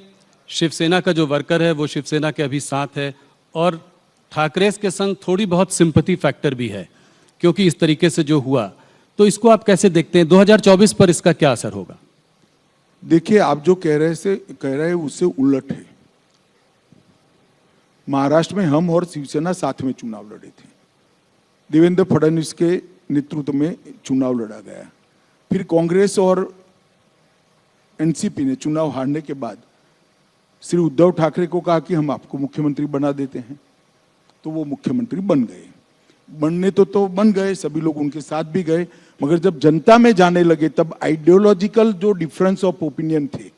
शिवसेना का जो वर्कर है वो शिवसेना के अभी साथ है और ठाकरे के संग थोड़ी बहुत सिंपैथी फैक्टर भी है, क्योंकि इस तरीके से जो हुआ। तो इसको आप कैसे देखते हैं? 2024 पर इसका क्या असर होगा? देखिए, आप जो कह रहे हैं उससे उलट है। महाराष्ट्र में हम और शिवसेना साथ में चुनाव लड़े थे। देवेंद्र फडणवीस के नेतृत्व में चुनाव लड़ा गया। फिर कांग्रेस और एनसीपी ने चुनाव हारने के बाद श्री उद्धव ठाकरे को कहा कि हम आपको मुख्यमंत्री बना देते हैं, तो वो मुख्यमंत्री बन गए। बनने तो बन गए, सभी लोग उनके साथ भी गए, मगर जब जनता में जाने लगे तब आइडियोलॉजिकल जो डिफरेंस ऑफ ओपिनियन थे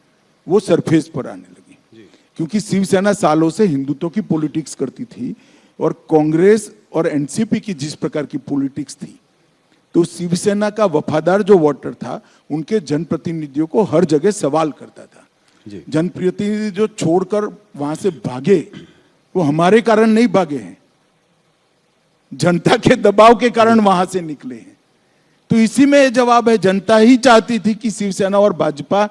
वो सरफेस पर आने लगे। क्योंकि शिवसेना सालों से हिंदुत्व की पॉलिटिक्स करती थी और कांग्रेस और एनसीपी की जिस प्रकार की पॉलिटिक्स थी, तो शिवसेना का वफादार जो वोटर था उनके जनप्रतिनिधियों को हर जगह सवाल करता था। जनप्रतिनिधि जो छोड़कर वहां से भागे वो हमारे कारण नहीं भागे हैं, जनता के दबाव के कारण वहां से निकले हैं। तो इसी में जवाब है, जनता ही चाहती थी कि शिवसेना और भाजपा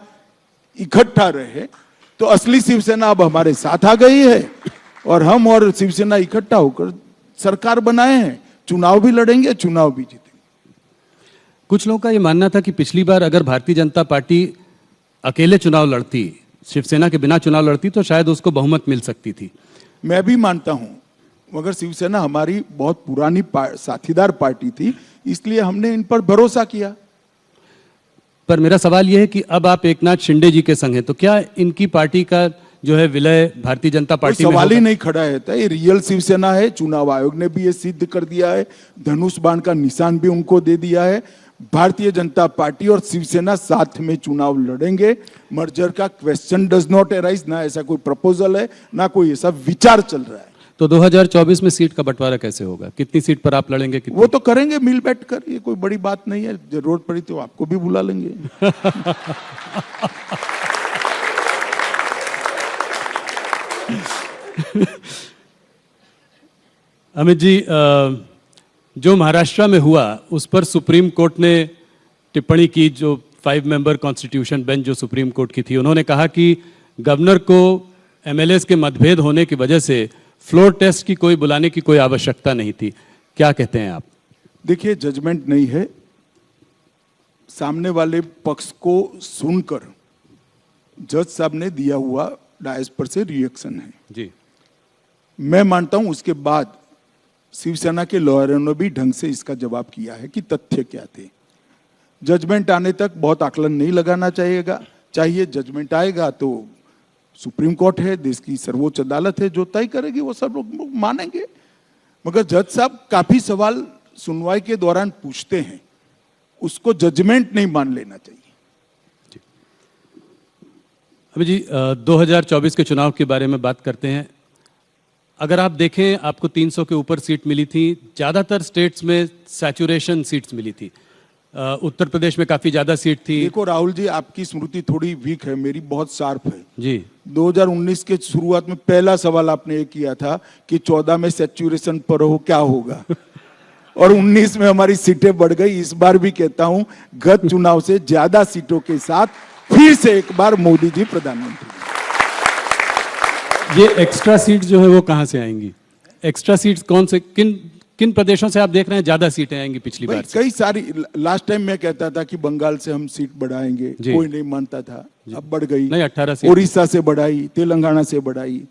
इकट्ठा रहे, तो असली शिवसेना अब हमारे साथ आ गई है और हम और शिवसेना इकट्ठा होकर सरकार बनाए हैं। चुनाव भी लड़ेंगे, चुनाव भी जीतेंगे। कुछ लोगों का ये मानना था कि पिछली बार अगर भारतीय जनता पार्टी अकेले चुनाव लड़ती, शिवसेना के बिना चुनाव लड़ती, तो शायद उसको बहुमत मिल सकती थी। मैं भी मानता हूं, मगर शिवसेना हमारी बहुत पुरानी साथीदार पार्टी थी, इसलिए हमने इन पर भरोसा किया। पर मेरा सवाल यह है कि अब आप एकनाथ शिंदे जी के संग हैं, तो क्या इनकी पार्टी का जो है विलय भारतीय जनता पार्टी में सवाल ही नहीं खड़ा है। ये रियल शिवसेना है। चुनाव आयोग ने भी ये सिद्ध कर दिया है, धनुष बाण का निशान भी उनको दे दिया है। भारतीय जनता पार्टी और शिवसेना साथ में चुनाव लड़ेंगे। मर्जर का क्वेश्चन डज नॉट अराइज, ना ऐसा कोई प्रपोजल है, ना कोई ऐसा विचार चल रहा है। तो 2024 में सीट का बंटवारा कैसे होगा? कितनी सीट पर आप लड़ेंगे? वो तो करेंगे मिल बैठ कर, ये कोई बड़ी बात नहीं है। जरूरत पड़ी तो आपको भी बुला लेंगे। अमित जी, जो महाराष्ट्र में हुआ उस पर सुप्रीम कोर्ट ने टिप्पणी की। जो 5 मेंबर कॉन्स्टिट्यूशन बेंच जो सुप्रीम कोर्ट की थी, उन्होंने कहा कि गवर्नर को एमएलएस के मतभेद होने की वजह से फ्लोर टेस्ट की कोई बुलाने की कोई आवश्यकता नहीं थी। क्या कहते हैं आप? देखिए, जजमेंट नहीं है, सामने वाले पक्ष को सुनकर जज साहब ने दिया हुआ डायस पर से रिएक्शन है जी। मैं मानता हूं उसके बाद शिवसेना के लॉयरों ने भी ढंग से इसका जवाब किया है कि तथ्य क्या थे। जजमेंट आने तक बहुत आकलन नहीं लगाना चाहिए। जजमेंट आएगा तो सुप्रीम कोर्ट है, देश की सर्वोच्च अदालत है, जो तय करेगी वो सब लोग मानेंगे। मगर जज साहब काफी सवाल सुनवाई के दौरान पूछते हैं, उसको जजमेंट नहीं मान लेना चाहिए। अभी जी, 2024 के चुनाव के बारे में बात करते हैं। अगर आप देखें, आपको 300 के ऊपर सीट मिली थी। ज़्यादातर स्टेट्स में सैचुरेशन सीट्स मिली थी। उत्तर प्रदेश में काफ़ी ज़्यादा सीट थी। देखो राहुल जी, आपकी स्मृति थोड़ी वीक है, मेरी बहुत शार्प है जी। 2019 के शुरुआत में पहला सवाल आपने ये किया था कि 14 में सैचुरेशन पर हो क्या होगा और 19 में हमारी सीटें बढ़ गई। इस बार भी कहता हूं, गत चुनाव से ज्यादा सीटों के साथ फिर से एक बार मोदी जी प्रधानमंत्री। ये एक्स्ट्रा सीट जो है वो कहां से आएंगी? एक्स्ट्रा सीट्स कौन से, किन प्रदेशों से आप देख रहे हैं ज्यादा सीटें आएंगी पिछली बार से? कई सारी, लास्ट टाइम मैं कहता था कि बंगाल से हम सीट बढ़ाएंगे, कोई नहीं मानता था, अब बढ़ गई। नहीं, 18 सीट। उड़ीसा से बढ़ाई, तेलंगाना से बढ़ाई।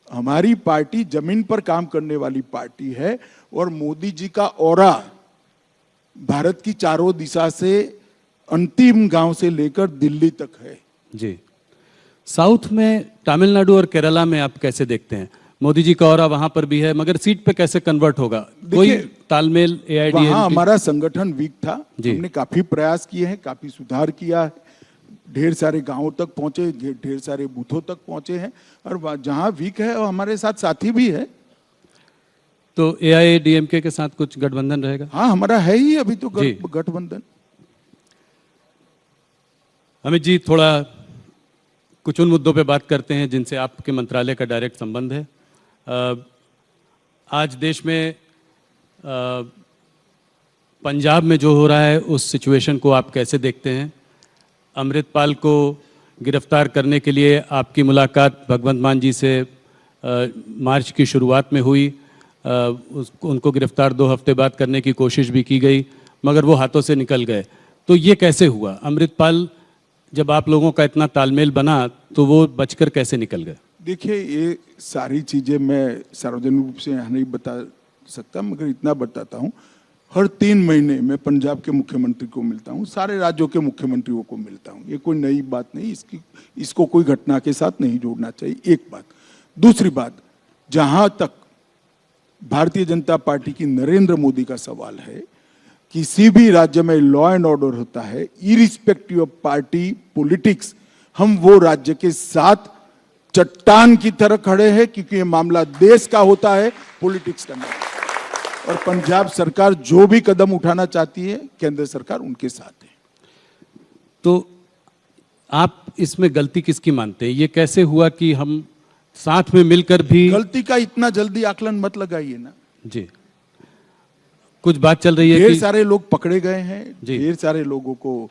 हमारी पार्टी जमीन पर काम करने वाली पार्टी है और मोदी जी का ऑरा भारत की चारों दिशा से अंतिम गांव से लेकर दिल्ली तक है। जी। साउथ में तमिलनाडु और केरला में आप कैसे देखते हैं? मोदी जी का ऑरा वहां पर भी है, मगर सीट पे कैसे कन्वर्ट होगा? कोई तालमेल वहाँ एआईएडीएमके? हमारा संगठन वीक था, जी। हमने काफी प्रयास किए हैं, काफी सुधार किया है, ढेर सारे गांवों तक पहुंचे, ढेर सारे बूथों तक पहुंचे हैं, और जहां वीक है वो हमारे साथ साथी भी है। तो एआईएडीएमके के साथ कुछ गठबंधन रहेगा? हाँ, हमारा है ही अभी तो जी। गठबंधन। अमित जी, थोड़ा कुछ उन मुद्दों पे बात करते हैं जिनसे आपके मंत्रालय का डायरेक्ट संबंध है। आज देश में पंजाब में जो हो रहा है उस सिचुएशन को आप कैसे देखते हैं? अमृतपाल को गिरफ्तार करने के लिए आपकी मुलाकात भगवंत मान जी से मार्च की शुरुआत में हुई। उनको गिरफ्तार 2 हफ्ते बाद करने की कोशिश भी की गई, मगर वो हाथों से निकल गए। तो ये कैसे हुआ? अमृतपाल, जब आप लोगों का इतना तालमेल बना तो वो बचकर कैसे निकल गए? देखिए, ये सारी चीजें मैं सार्वजनिक रूप से यहाँ नहीं बता सकता, मगर इतना बताता हूँ, हर 3 महीने मैं पंजाब के मुख्यमंत्री को मिलता हूँ, सारे राज्यों के मुख्यमंत्रियों को मिलता हूँ। ये कोई नई बात नहीं, इसको कोई घटना के साथ नहीं जोड़ना चाहिए, एक बात। दूसरी बात, जहां तक भारतीय जनता पार्टी की नरेंद्र मोदी का सवाल है, किसी भी राज्य में लॉ एंड ऑर्डर होता है, इरिस्पेक्टिव ऑफ पार्टी पॉलिटिक्स, हम वो राज्य के साथ चट्टान की तरह खड़े हैं, क्योंकि ये मामला देश का होता है, पॉलिटिक्स का नहीं। और पंजाब सरकार जो भी कदम उठाना चाहती है, केंद्र सरकार उनके साथ है। तो आप इसमें गलती किसकी मानते हैं? ये कैसे हुआ कि हम साथ में मिलकर भी? गलती का इतना जल्दी आकलन मत लगाइए ना जी। कुछ बात चल रही है ढेर कि सारे लोग पकड़े गए हैं, जी। ढेर सारे लोगों को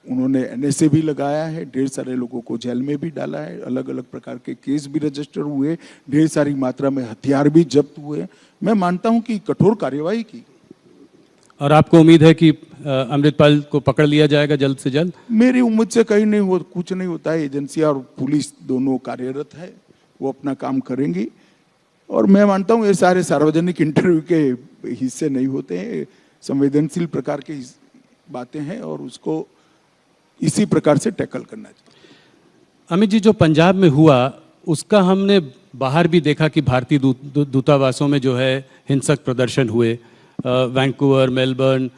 उन्होंने एनएसए भी लगाया है, ढेर सारे लोगों को जेल में भी डाला है, अलग अलग प्रकार के केस भी रजिस्टर हुए, ढेर सारी मात्रा में हथियार भी जब्त हुए। मैं मानता हूं कि कठोर कार्यवाही की। और आपको उम्मीद है कि अमृतपाल को पकड़ लिया जाएगा जल्द से जल्द? मेरी उम्मीद से कहीं नहीं हो, कुछ नहीं होता है। एजेंसियां और पुलिस दोनों कार्यरत है, वो अपना काम करेंगी। और मैं मानता हूं ये सारे सार्वजनिक इंटरव्यू के हिस्से नहीं होते हैं, संवेदनशील प्रकार की बातें हैं, और उसको इसी प्रकार से टैकल करना चाहिए। अमित जी, जो पंजाब में हुआ उसका हमने बाहर भी देखा कि भारतीय दूतावासों में जो है हिंसक प्रदर्शन हुए। Vancouver, Melbourne,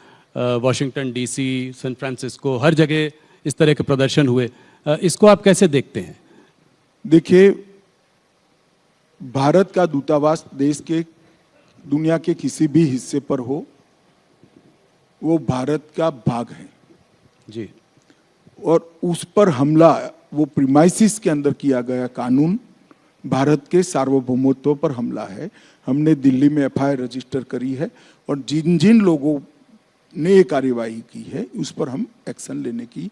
Washington DC, San Francisco, हर जगह इस तरह के प्रदर्शन हुए। इसको आप कैसे देखते हैं? देखिए, भारत का दूतावास देश के दुनिया के किसी भी हिस्से पर हो, वो भारत का भाग है जी। और उस पर हमला, वो प्रीमाइसिस के अंदर किया गया कानून भारत के सार्वभौमत्व पर हमला है। हमने दिल्ली में एफआईआर रजिस्टर करी है, और जिन जिन लोगों ने ये कार्यवाही की है उस पर हम एक्शन लेने की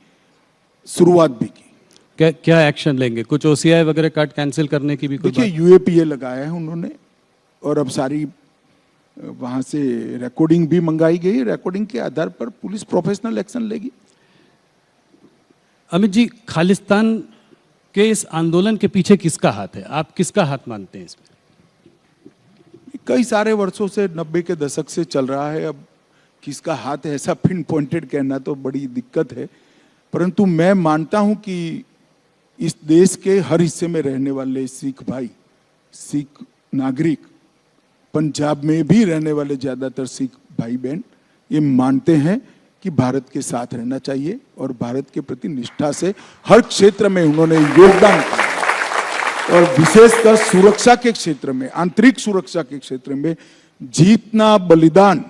शुरुआत भी की। क्या एक्शन लेंगे? कुछ ओसीआई वगैरह कार्ड कैंसिल करने की भी कोई देखिए, यूएपीए लगाया है उन्होंने, और अब सारी वहां से रिकॉर्डिंग भी मंगाई गई। रिकॉर्डिंग के आधार पर पुलिस प्रोफेशनल एक्शन लेगी। अमित जी, खालिस्तान के इस आंदोलन के पीछे किसका हाथ है? आप किसका हाथ मानते हैं इसमें? कई सारे वर्षों से 90 के दशक से चल रहा है। अब किसका हाथ है ऐसा पिन पॉइंटेड कहना तो बड़ी दिक्कत है, परंतु मैं मानता हूं कि इस देश के हर हिस्से में रहने वाले सिख भाई, सिख नागरिक, पंजाब में भी रहने वाले ज्यादातर सिख भाई बहन ये मानते हैं कि भारत के साथ रहना चाहिए, और भारत के प्रति निष्ठा से हर क्षेत्र में उन्होंने योगदान किया, और विशेषकर सुरक्षा के क्षेत्र में, आंतरिक सुरक्षा के क्षेत्र में जितना बलिदान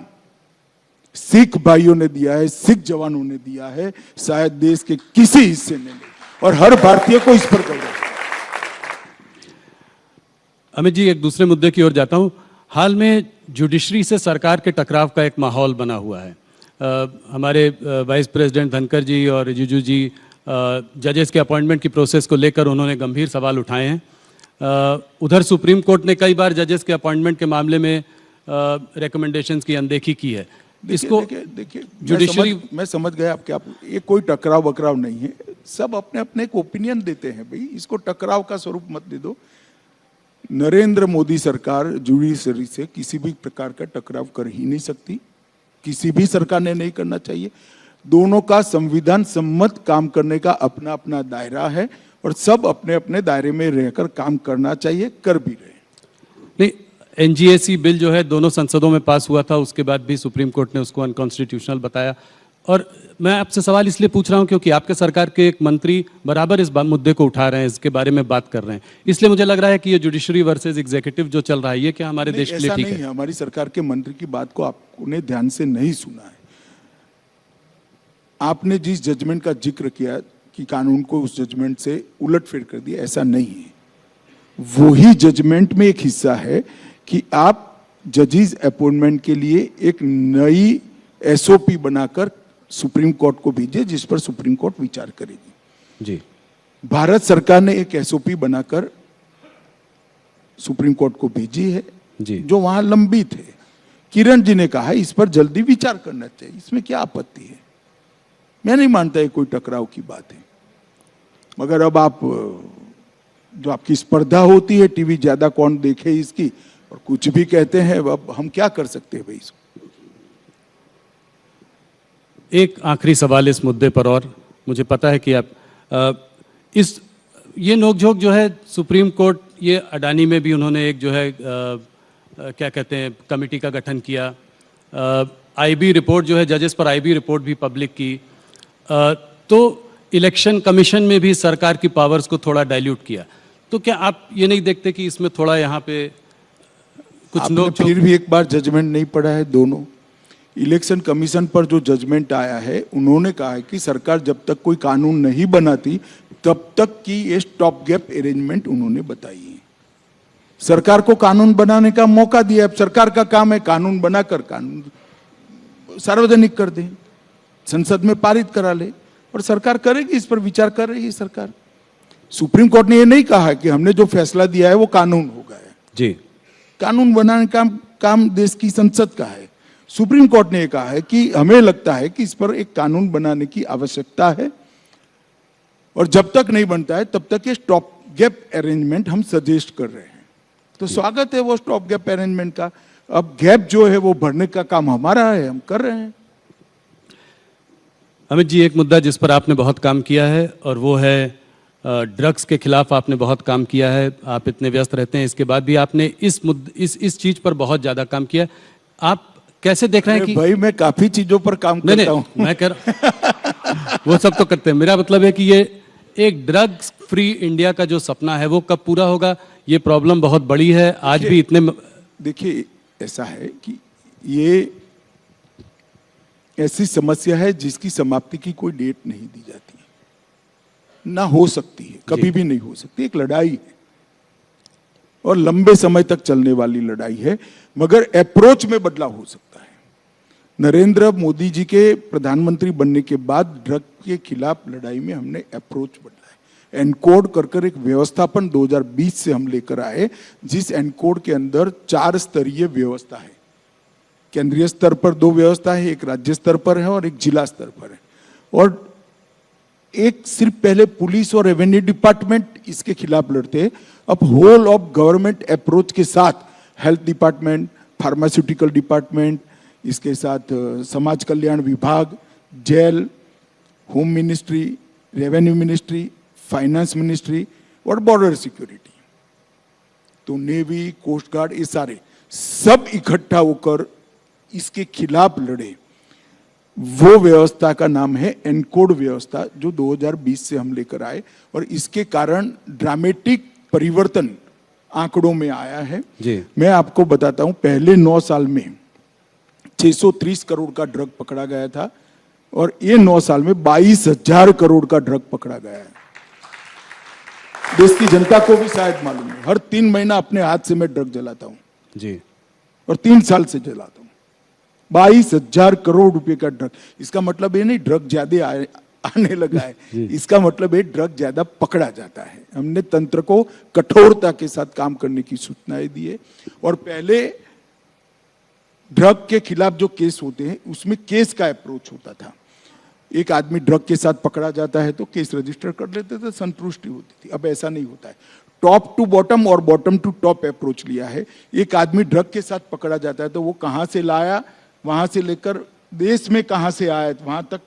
सिख भाइयों ने दिया है, सिख जवानों ने दिया है, शायद देश के किसी हिस्से ने नहीं, और हर भारतीय को इस पर गर्व है। अमित जी, एक दूसरे मुद्दे की ओर जाता हूं। हाल में जुडिशरी से सरकार के टकराव का एक माहौल बना हुआ है। हमारे वाइस प्रेसिडेंट धनखड़ जी और रिजिजू जी जजेस के अपॉइंटमेंट की प्रोसेस को लेकर उन्होंने गंभीर सवाल उठाए हैं। उधर सुप्रीम कोर्ट ने कई बार जजेस के अपॉइंटमेंट के मामले में रिकमेंडेशंस की अनदेखी की है। इसको देखिए जुडिशरी, मैं समझ गया आपके, आप ये कोई टकराव वकराव नहीं है, सब अपने अपने एक ओपिनियन देते हैं भाई, इसको टकराव का स्वरूप मत दे दो। नरेंद्र मोदी सरकार जुडिशरी से किसी भी प्रकार का टकराव कर ही नहीं सकती, किसी भी सरकार ने नहीं करना चाहिए। दोनों का संविधान सम्मत काम करने का अपना अपना दायरा है, और सब अपने अपने दायरे में रहकर काम करना चाहिए, कर भी रहे हैं। नहीं, एनजीएसी बिल जो है दोनों संसदों में पास हुआ था, उसके बाद भी सुप्रीम कोर्ट ने उसको अनकॉन्स्टिट्यूशनल बताया। और मैं आपसे सवाल इसलिए पूछ रहा हूं क्योंकि आपके सरकार के एक मंत्री बराबर इस मुद्दे को उठा रहे हैं, इसके बारे में बात कर रहे हैं, इसलिए मुझे लग रहा है कि ये जुडिशरी वर्सेस एग्जीक्यूटिव जो चल रहा है ये क्या हमारे देश के लिए ठीक है? हमारी सरकार के मंत्री की बात को आपने ध्यान से नहीं सुना है। आपने जिस जजमेंट का जिक्र किया कि कानून को उस जजमेंट से उलटफेर कर दिया, ऐसा नहीं है। वही जजमेंट में एक हिस्सा है कि आप जजेस अपॉइंटमेंट के लिए एक नई एसओपी बनाकर सुप्रीम कोर्ट को भेजे, जिस पर सुप्रीम कोर्ट विचार करेगी। जी, भारत सरकार ने एक एसओपी बनाकर सुप्रीम कोर्ट को भेजी है जी, जो वहां लंबित है। किरण जी ने कहा इस पर जल्दी विचार करना चाहिए, इसमें क्या आपत्ति है? मैं नहीं मानता ये कोई टकराव की बात है। मगर अब आप जो आपकी स्पर्धा होती है, टीवी ज्यादा कौन देखे इसकी, और कुछ भी कहते हैं, अब हम क्या कर सकते हैं भाई इसको। एक आखिरी सवाल इस मुद्दे पर, और मुझे पता है कि आप ये नोकझोंक जो है सुप्रीम कोर्ट, ये अडानी में भी उन्होंने एक जो है क्या कहते हैं कमेटी का गठन किया, आईबी रिपोर्ट जो है जजेस पर आईबी रिपोर्ट भी पब्लिक की, तो इलेक्शन कमीशन में भी सरकार की पावर्स को थोड़ा डाइल्यूट किया। तो क्या आप ये नहीं देखते कि इसमें थोड़ा यहाँ पे कुछ नोकझोंक? फिर भी एक बार जजमेंट नहीं पढ़ा है दोनों। इलेक्शन कमीशन पर जो जजमेंट आया है, उन्होंने कहा है कि सरकार जब तक कोई कानून नहीं बनाती तब तक की ये स्टॉप गैप अरेंजमेंट उन्होंने बताई है। सरकार को कानून बनाने का मौका दिया, अब सरकार का काम है कानून बनाकर कानून सार्वजनिक कर दे, संसद में पारित करा ले, और सरकार करेगी, इस पर विचार कर रही है सरकार। सुप्रीम कोर्ट ने ये नहीं कहा कि हमने जो फैसला दिया है वो कानून हो गया है। जी, कानून बनाने का काम देश की संसद का है। सुप्रीम कोर्ट ने कहा है कि हमें लगता है कि इस पर एक कानून बनाने की आवश्यकता है, और जब तक नहीं बनता है तब तक ये स्टॉप गैप अरेंजमेंट हम सजेस्ट कर रहे हैं। तो स्वागत है वो स्टॉप गैप अरेंजमेंट का। अब गैप जो है वो भरने का काम हमारा है, हम कर रहे हैं। अमित जी, एक मुद्दा जिस पर आपने बहुत काम किया है और वो है ड्रग्स के खिलाफ आपने बहुत काम किया है। आप इतने व्यस्त रहते हैं, इसके बाद भी आपने इस चीज पर बहुत ज्यादा काम किया। आप कैसे देख रहे हैं कि भाई मैं काफी चीजों पर काम करता हूं। मैं कर वो सब तो करते हैं, मेरा मतलब है कि ये एक ड्रग्स फ्री इंडिया का जो सपना है वो कब पूरा होगा? ये प्रॉब्लम बहुत बड़ी है आज भी इतने। देखिए, ऐसा है कि ये ऐसी समस्या है जिसकी समाप्ति की कोई डेट नहीं दी जाती है, ना हो सकती है, कभी भी नहीं हो सकती। एक लड़ाई है और लंबे समय तक चलने वाली लड़ाई है, मगर अप्रोच में बदलाव हो सकता है। नरेंद्र मोदी जी के प्रधानमंत्री बनने के बाद ड्रग के खिलाफ लड़ाई में हमने अप्रोच बदला है। एनकोड कर एक व्यवस्थापन 2020 से हम लेकर आए, जिस एनकोड के अंदर 4 स्तरीय व्यवस्था है। केंद्रीय स्तर पर 2 व्यवस्था है, एक राज्य स्तर पर है और एक जिला स्तर पर है। और एक सिर्फ पहले पुलिस और रेवेन्यू डिपार्टमेंट इसके खिलाफ लड़ते, अब होल ऑफ गवर्नमेंट अप्रोच के साथ हेल्थ डिपार्टमेंट, फार्मास्यूटिकल डिपार्टमेंट, इसके साथ समाज कल्याण विभाग, jail, home ministry, revenue ministry, finance ministry और बॉर्डर सिक्योरिटी, तो नेवी, कोस्ट गार्ड, ये सारे सब इकट्ठा होकर इसके खिलाफ लड़े। वो व्यवस्था का नाम है एनकोड व्यवस्था, जो 2020 से हम लेकर आए, और इसके कारण ड्रामेटिक परिवर्तन आंकड़ों में आया है। जी। मैं आपको बताता हूं, पहले 9 साल में 630 करोड़ का ड्रग पकड़ा गया था, और ये 9 साल में 22,000 करोड़ का ड्रग पकड़ा गया है। देश की जनता को भी शायद मालूम है, हर 3 महीना अपने हाथ से मैं ड्रग जलाता हूं जी, और 3 साल से जलाता हूं। 22,000 करोड़ रुपए का ड्रग। इसका मतलब ये नहीं ड्रग ज्यादा आने लगा है, इसका मतलब है ड्रग ज्यादा पकड़ा जाता है। हमने तंत्र को कठोरता के साथ काम करने की सूचनाएं दी है। और पहले ड्रग के खिलाफ जो केस होते हैं उसमें केस का अप्रोच होता था। एक आदमी ड्रग के साथ पकड़ा जाता है तो केस रजिस्टर कर लेते थे, संतुष्टि होती थी। अब ऐसा नहीं होता है, टॉप टू बॉटम और बॉटम टू टॉप अप्रोच लिया है। एक आदमी ड्रग के साथ पकड़ा जाता है तो वो कहां से लाया, वहां से लेकर देश में कहां से आया, वहां तक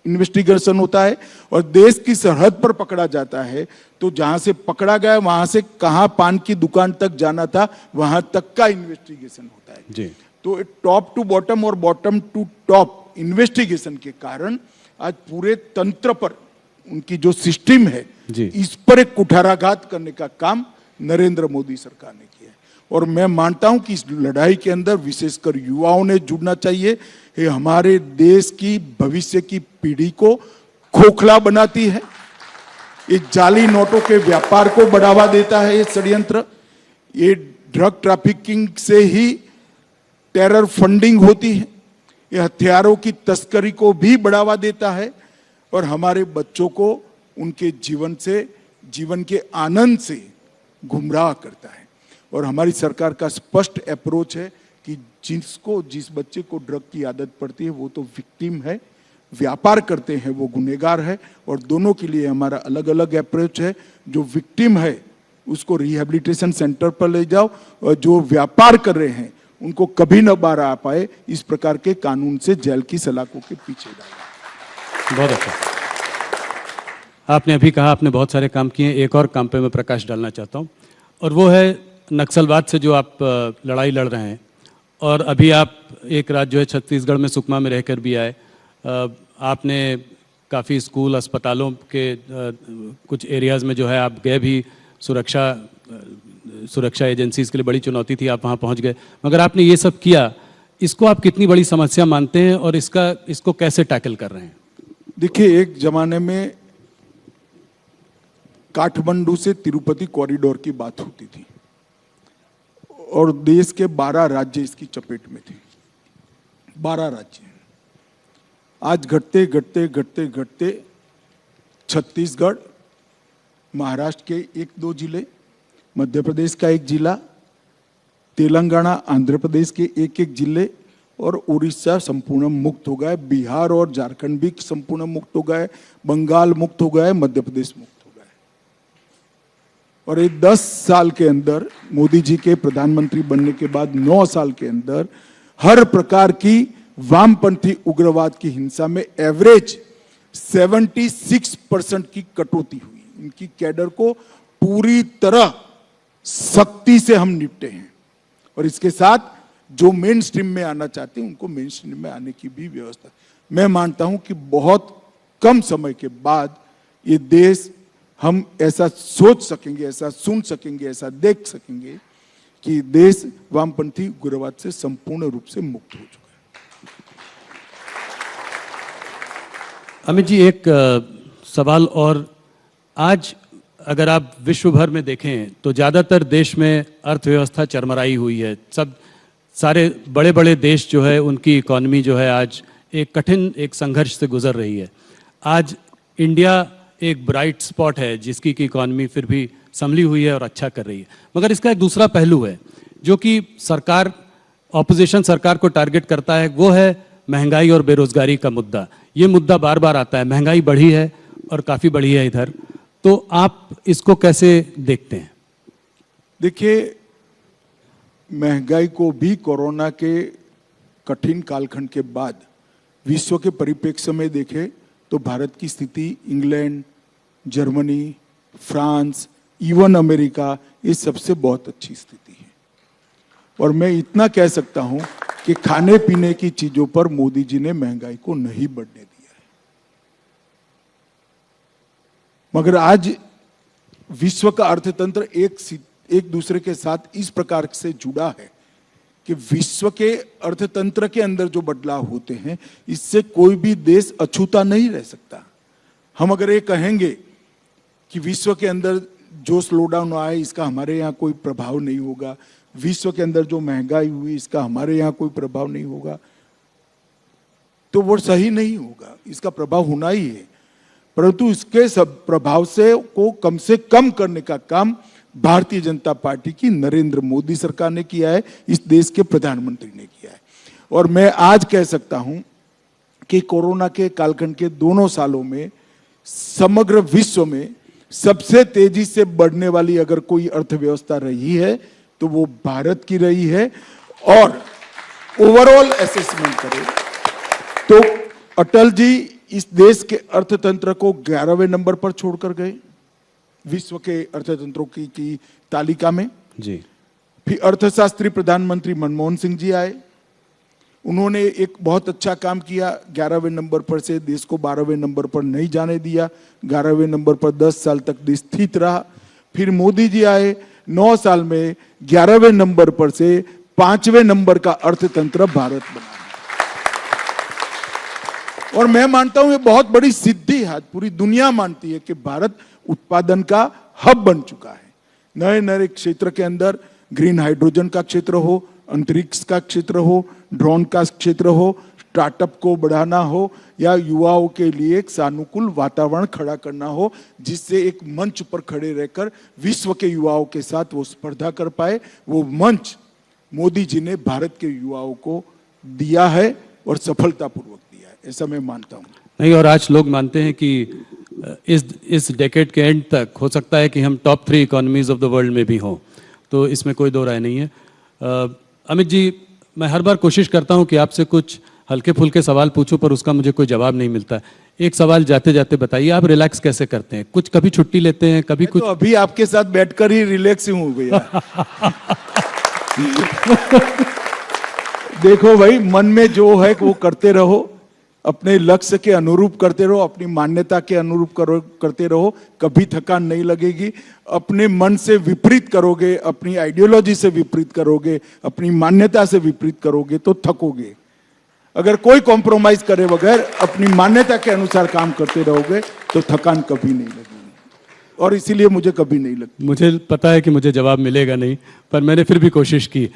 इन्वेस्टिगेशन होता है और देश की सरहद पर पकड़ा जाता है, तो जहां से पकड़ा गया वहां से कहां पान की दुकान तक जाना था वहां तक का इन्वेस्टिगेशन होता है जी। तो टॉप टू बॉटम और बॉटम टू टॉप इन्वेस्टिगेशन के कारण आज पूरे तंत्र पर उनकी जो सिस्टम है जी। इस पर एक कुठाराघात करने का काम नरेंद्र मोदी सरकार ने किया है। और मैं मानता हूं कि इस लड़ाई के अंदर विशेषकर युवाओं ने जुड़ना चाहिए। ये हमारे देश की भविष्य की पीढ़ी को खोखला बनाती है, ये जाली नोटों के व्यापार को बढ़ावा देता है, ये षड्यंत्र, ये ड्रग ट्रैफिकिंग से ही टेरर फंडिंग होती है, ये हथियारों की तस्करी को भी बढ़ावा देता है और हमारे बच्चों को उनके जीवन के आनंद से गुमराह करता है। और हमारी सरकार का स्पष्ट अप्रोच है कि जिस बच्चे को ड्रग की आदत पड़ती है वो तो विक्टिम है, व्यापार करते हैं वो गुनहगार है, और दोनों के लिए हमारा अलग अलग अप्रोच है। जो विक्टिम है उसको रिहैबिलिटेशन सेंटर पर ले जाओ और जो व्यापार कर रहे हैं उनको कभी न बाहर आ पाए इस प्रकार के कानून से जेल की सलाखों के पीछे डालो। बहुत अच्छा। आपने अभी कहा आपने बहुत सारे काम किए, एक और काम पे मैं प्रकाश डालना चाहता हूँ और वो है नक्सलवाद से जो आप लड़ाई लड़ रहे हैं। और अभी आप एक रात जो है छत्तीसगढ़ में सुकमा में रहकर भी आए, आपने काफ़ी स्कूल अस्पतालों के कुछ एरियाज़ में जो है आप गए भी, सुरक्षा एजेंसीज़ के लिए बड़ी चुनौती थी, आप वहाँ पहुँच गए, मगर आपने ये सब किया, इसको आप कितनी बड़ी समस्या मानते हैं और इसको कैसे टैकल कर रहे हैं? देखिए, एक जमाने में काठमांडू से तिरुपति कॉरिडोर की बात होती थी और देश के 12 राज्य इसकी चपेट में थे, 12 राज्य। आज घटते घटते घटते घटते छत्तीसगढ़, महाराष्ट्र के 1-2 जिले, मध्य प्रदेश का 1 जिला, तेलंगाना, आंध्र प्रदेश के 1-1 जिले और उड़ीसा संपूर्ण मुक्त हो गए, बिहार और झारखंड भी संपूर्ण मुक्त हो गए, बंगाल मुक्त हो गए, मध्य प्रदेश मुक्त हो गए। और ये 10 साल के अंदर, मोदी जी के प्रधानमंत्री बनने के बाद 9 साल के अंदर हर प्रकार की वामपंथी उग्रवाद की हिंसा में एवरेज 76% की कटौती हुई। इनकी कैडर को पूरी तरह सख्ती से हम निपटे हैं और इसके साथ जो मेन स्ट्रीम में आना चाहते हैं उनको मेन स्ट्रीम में आने की भी व्यवस्था। मैं मानता हूं कि बहुत कम समय के बाद ये देश, हम ऐसा सोच सकेंगे, ऐसा सुन सकेंगे, ऐसा देख सकेंगे कि देश वामपंथी उग्रवाद से संपूर्ण रूप से मुक्त हो चुका है। अमित जी, एक सवाल और, आज अगर आप विश्व भर में देखें तो ज़्यादातर देश में अर्थव्यवस्था चरमराई हुई है। सारे बड़े बड़े देश जो है उनकी इकॉनमी जो है आज एक कठिन संघर्ष से गुजर रही है। आज इंडिया एक ब्राइट स्पॉट है जिसकी की इकॉनमी फिर भी संभली हुई है और अच्छा कर रही है, मगर इसका एक दूसरा पहलू है जो कि सरकार, ऑपोजिशन सरकार को टारगेट करता है, वो है महंगाई और बेरोजगारी का मुद्दा। ये मुद्दा बार बार आता है, महंगाई बढ़ी है और काफ़ी बढ़ी है इधर, तो आप इसको कैसे देखते हैं? देखिए, महंगाई को भी कोरोना के कठिन कालखंड के बाद विश्व के परिप्रेक्ष्य में देखें तो भारत की स्थिति England, Germany, France, even America, ये सबसे बहुत अच्छी स्थिति है। और मैं इतना कह सकता हूं कि खाने पीने की चीजों पर मोदी जी ने महंगाई को नहीं बढ़ने दिया है। मगर आज विश्व का अर्थतंत्र एक दूसरे के साथ इस प्रकार से जुड़ा है कि विश्व के अर्थतंत्र के अंदर जो बदलाव होते हैं इससे कोई भी देश अछूता नहीं रह सकता। हम अगर ये कहेंगे कि विश्व के अंदर जो स्लोडाउन आए इसका हमारे यहाँ कोई प्रभाव नहीं होगा, विश्व के अंदर जो महंगाई हुई इसका हमारे यहाँ कोई प्रभाव नहीं होगा, तो वो सही नहीं होगा। इसका प्रभाव होना ही है, परंतु इसके सब प्रभाव को कम करने का काम भारतीय जनता पार्टी की नरेंद्र मोदी सरकार ने किया है, इस देश के प्रधानमंत्री ने किया है। और मैं आज कह सकता हूं कि कोरोना के कालखंड के दोनों सालों में समग्र विश्व में सबसे तेजी से बढ़ने वाली अगर कोई अर्थव्यवस्था रही है तो वो भारत की रही है। और ओवरऑल असेसमेंट करें तो अटल जी इस देश के अर्थतंत्र को 11वें नंबर पर छोड़कर गए विश्व के अर्थतंत्रों की तालिका में। जी। फिर अर्थशास्त्री प्रधानमंत्री मनमोहन सिंह जी आए, उन्होंने एक बहुत अच्छा काम किया, 11वें नंबर पर से देश को 12वें नंबर पर नहीं जाने दिया, 11वें नंबर पर 10 साल तक देश स्थित रहा। फिर मोदी जी आए, 9 साल में 11वें नंबर पर से 5वें नंबर का अर्थतंत्र भारत बना। और मैं मानता हूं ये बहुत बड़ी सिद्धि है, पूरी दुनिया मानती है कि भारत उत्पादन का हब बन चुका है। नए नए क्षेत्र के अंदर, ग्रीन हाइड्रोजन का क्षेत्र हो, अंतरिक्ष का क्षेत्र हो, ड्रोन का क्षेत्र हो, स्टार्टअप को बढ़ाना हो, या युवाओं के लिए एक सानुकूल वातावरण खड़ा करना हो, जिससे एक मंच पर खड़े रहकर विश्व के युवाओं के साथ वो स्पर्धा कर पाए, वो मंच मोदी जी ने भारत के युवाओं को दिया है और सफलतापूर्वक दिया है, ऐसा मैं मानता हूँ। नहीं, और आज लोग मानते हैं कि इस डेकेड के एंड तक हो सकता है कि हम top 3 economies of the world में भी हों, तो इसमें कोई दो राय नहीं है। अमित जी, मैं हर बार कोशिश करता हूं कि आपसे कुछ हल्के फुल्के सवाल पूछूं, पर उसका मुझे कोई जवाब नहीं मिलता। एक सवाल जाते जाते बताइए, आप रिलैक्स कैसे करते हैं? कुछ कभी छुट्टी लेते हैं, कभी कुछ? तो अभी आपके साथ बैठकर ही रिलैक्स हूं भैया। देखो भाई, मन में जो है वो करते रहो, अपने लक्ष्य के अनुरूप करते रहो, अपनी मान्यता के अनुरूप करते रहो, कभी थकान नहीं लगेगी। अपने मन से विपरीत करोगे, अपनी आइडियोलॉजी से विपरीत करोगे, अपनी मान्यता से विपरीत करोगे तो थकोगे। अगर कोई कॉम्प्रोमाइज करे बगैर अपनी मान्यता के अनुसार काम करते रहोगे तो थकान कभी नहीं लगेगी, और इसीलिए मुझे कभी नहीं लगती। मुझे पता है कि मुझे जवाब मिलेगा नहीं, पर मैंने फिर भी कोशिश की।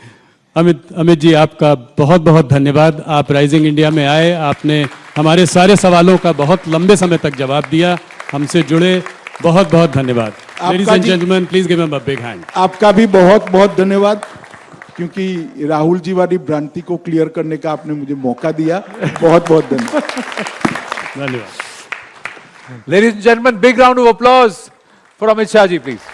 अमित जी, आपका बहुत बहुत धन्यवाद। आप राइजिंग इंडिया में आए, आपने हमारे सारे सवालों का बहुत लंबे समय तक जवाब दिया, हमसे जुड़े, बहुत बहुत धन्यवाद। Ladies and gentleman, please give him a big hand. आपका भी बहुत बहुत धन्यवाद, क्योंकि राहुल जी वाली भ्रांति को क्लियर करने का आपने मुझे मौका दिया। बहुत बहुत धन्यवाद। Ladies and gentlemen, big round of applause for Amit Shah ji, please.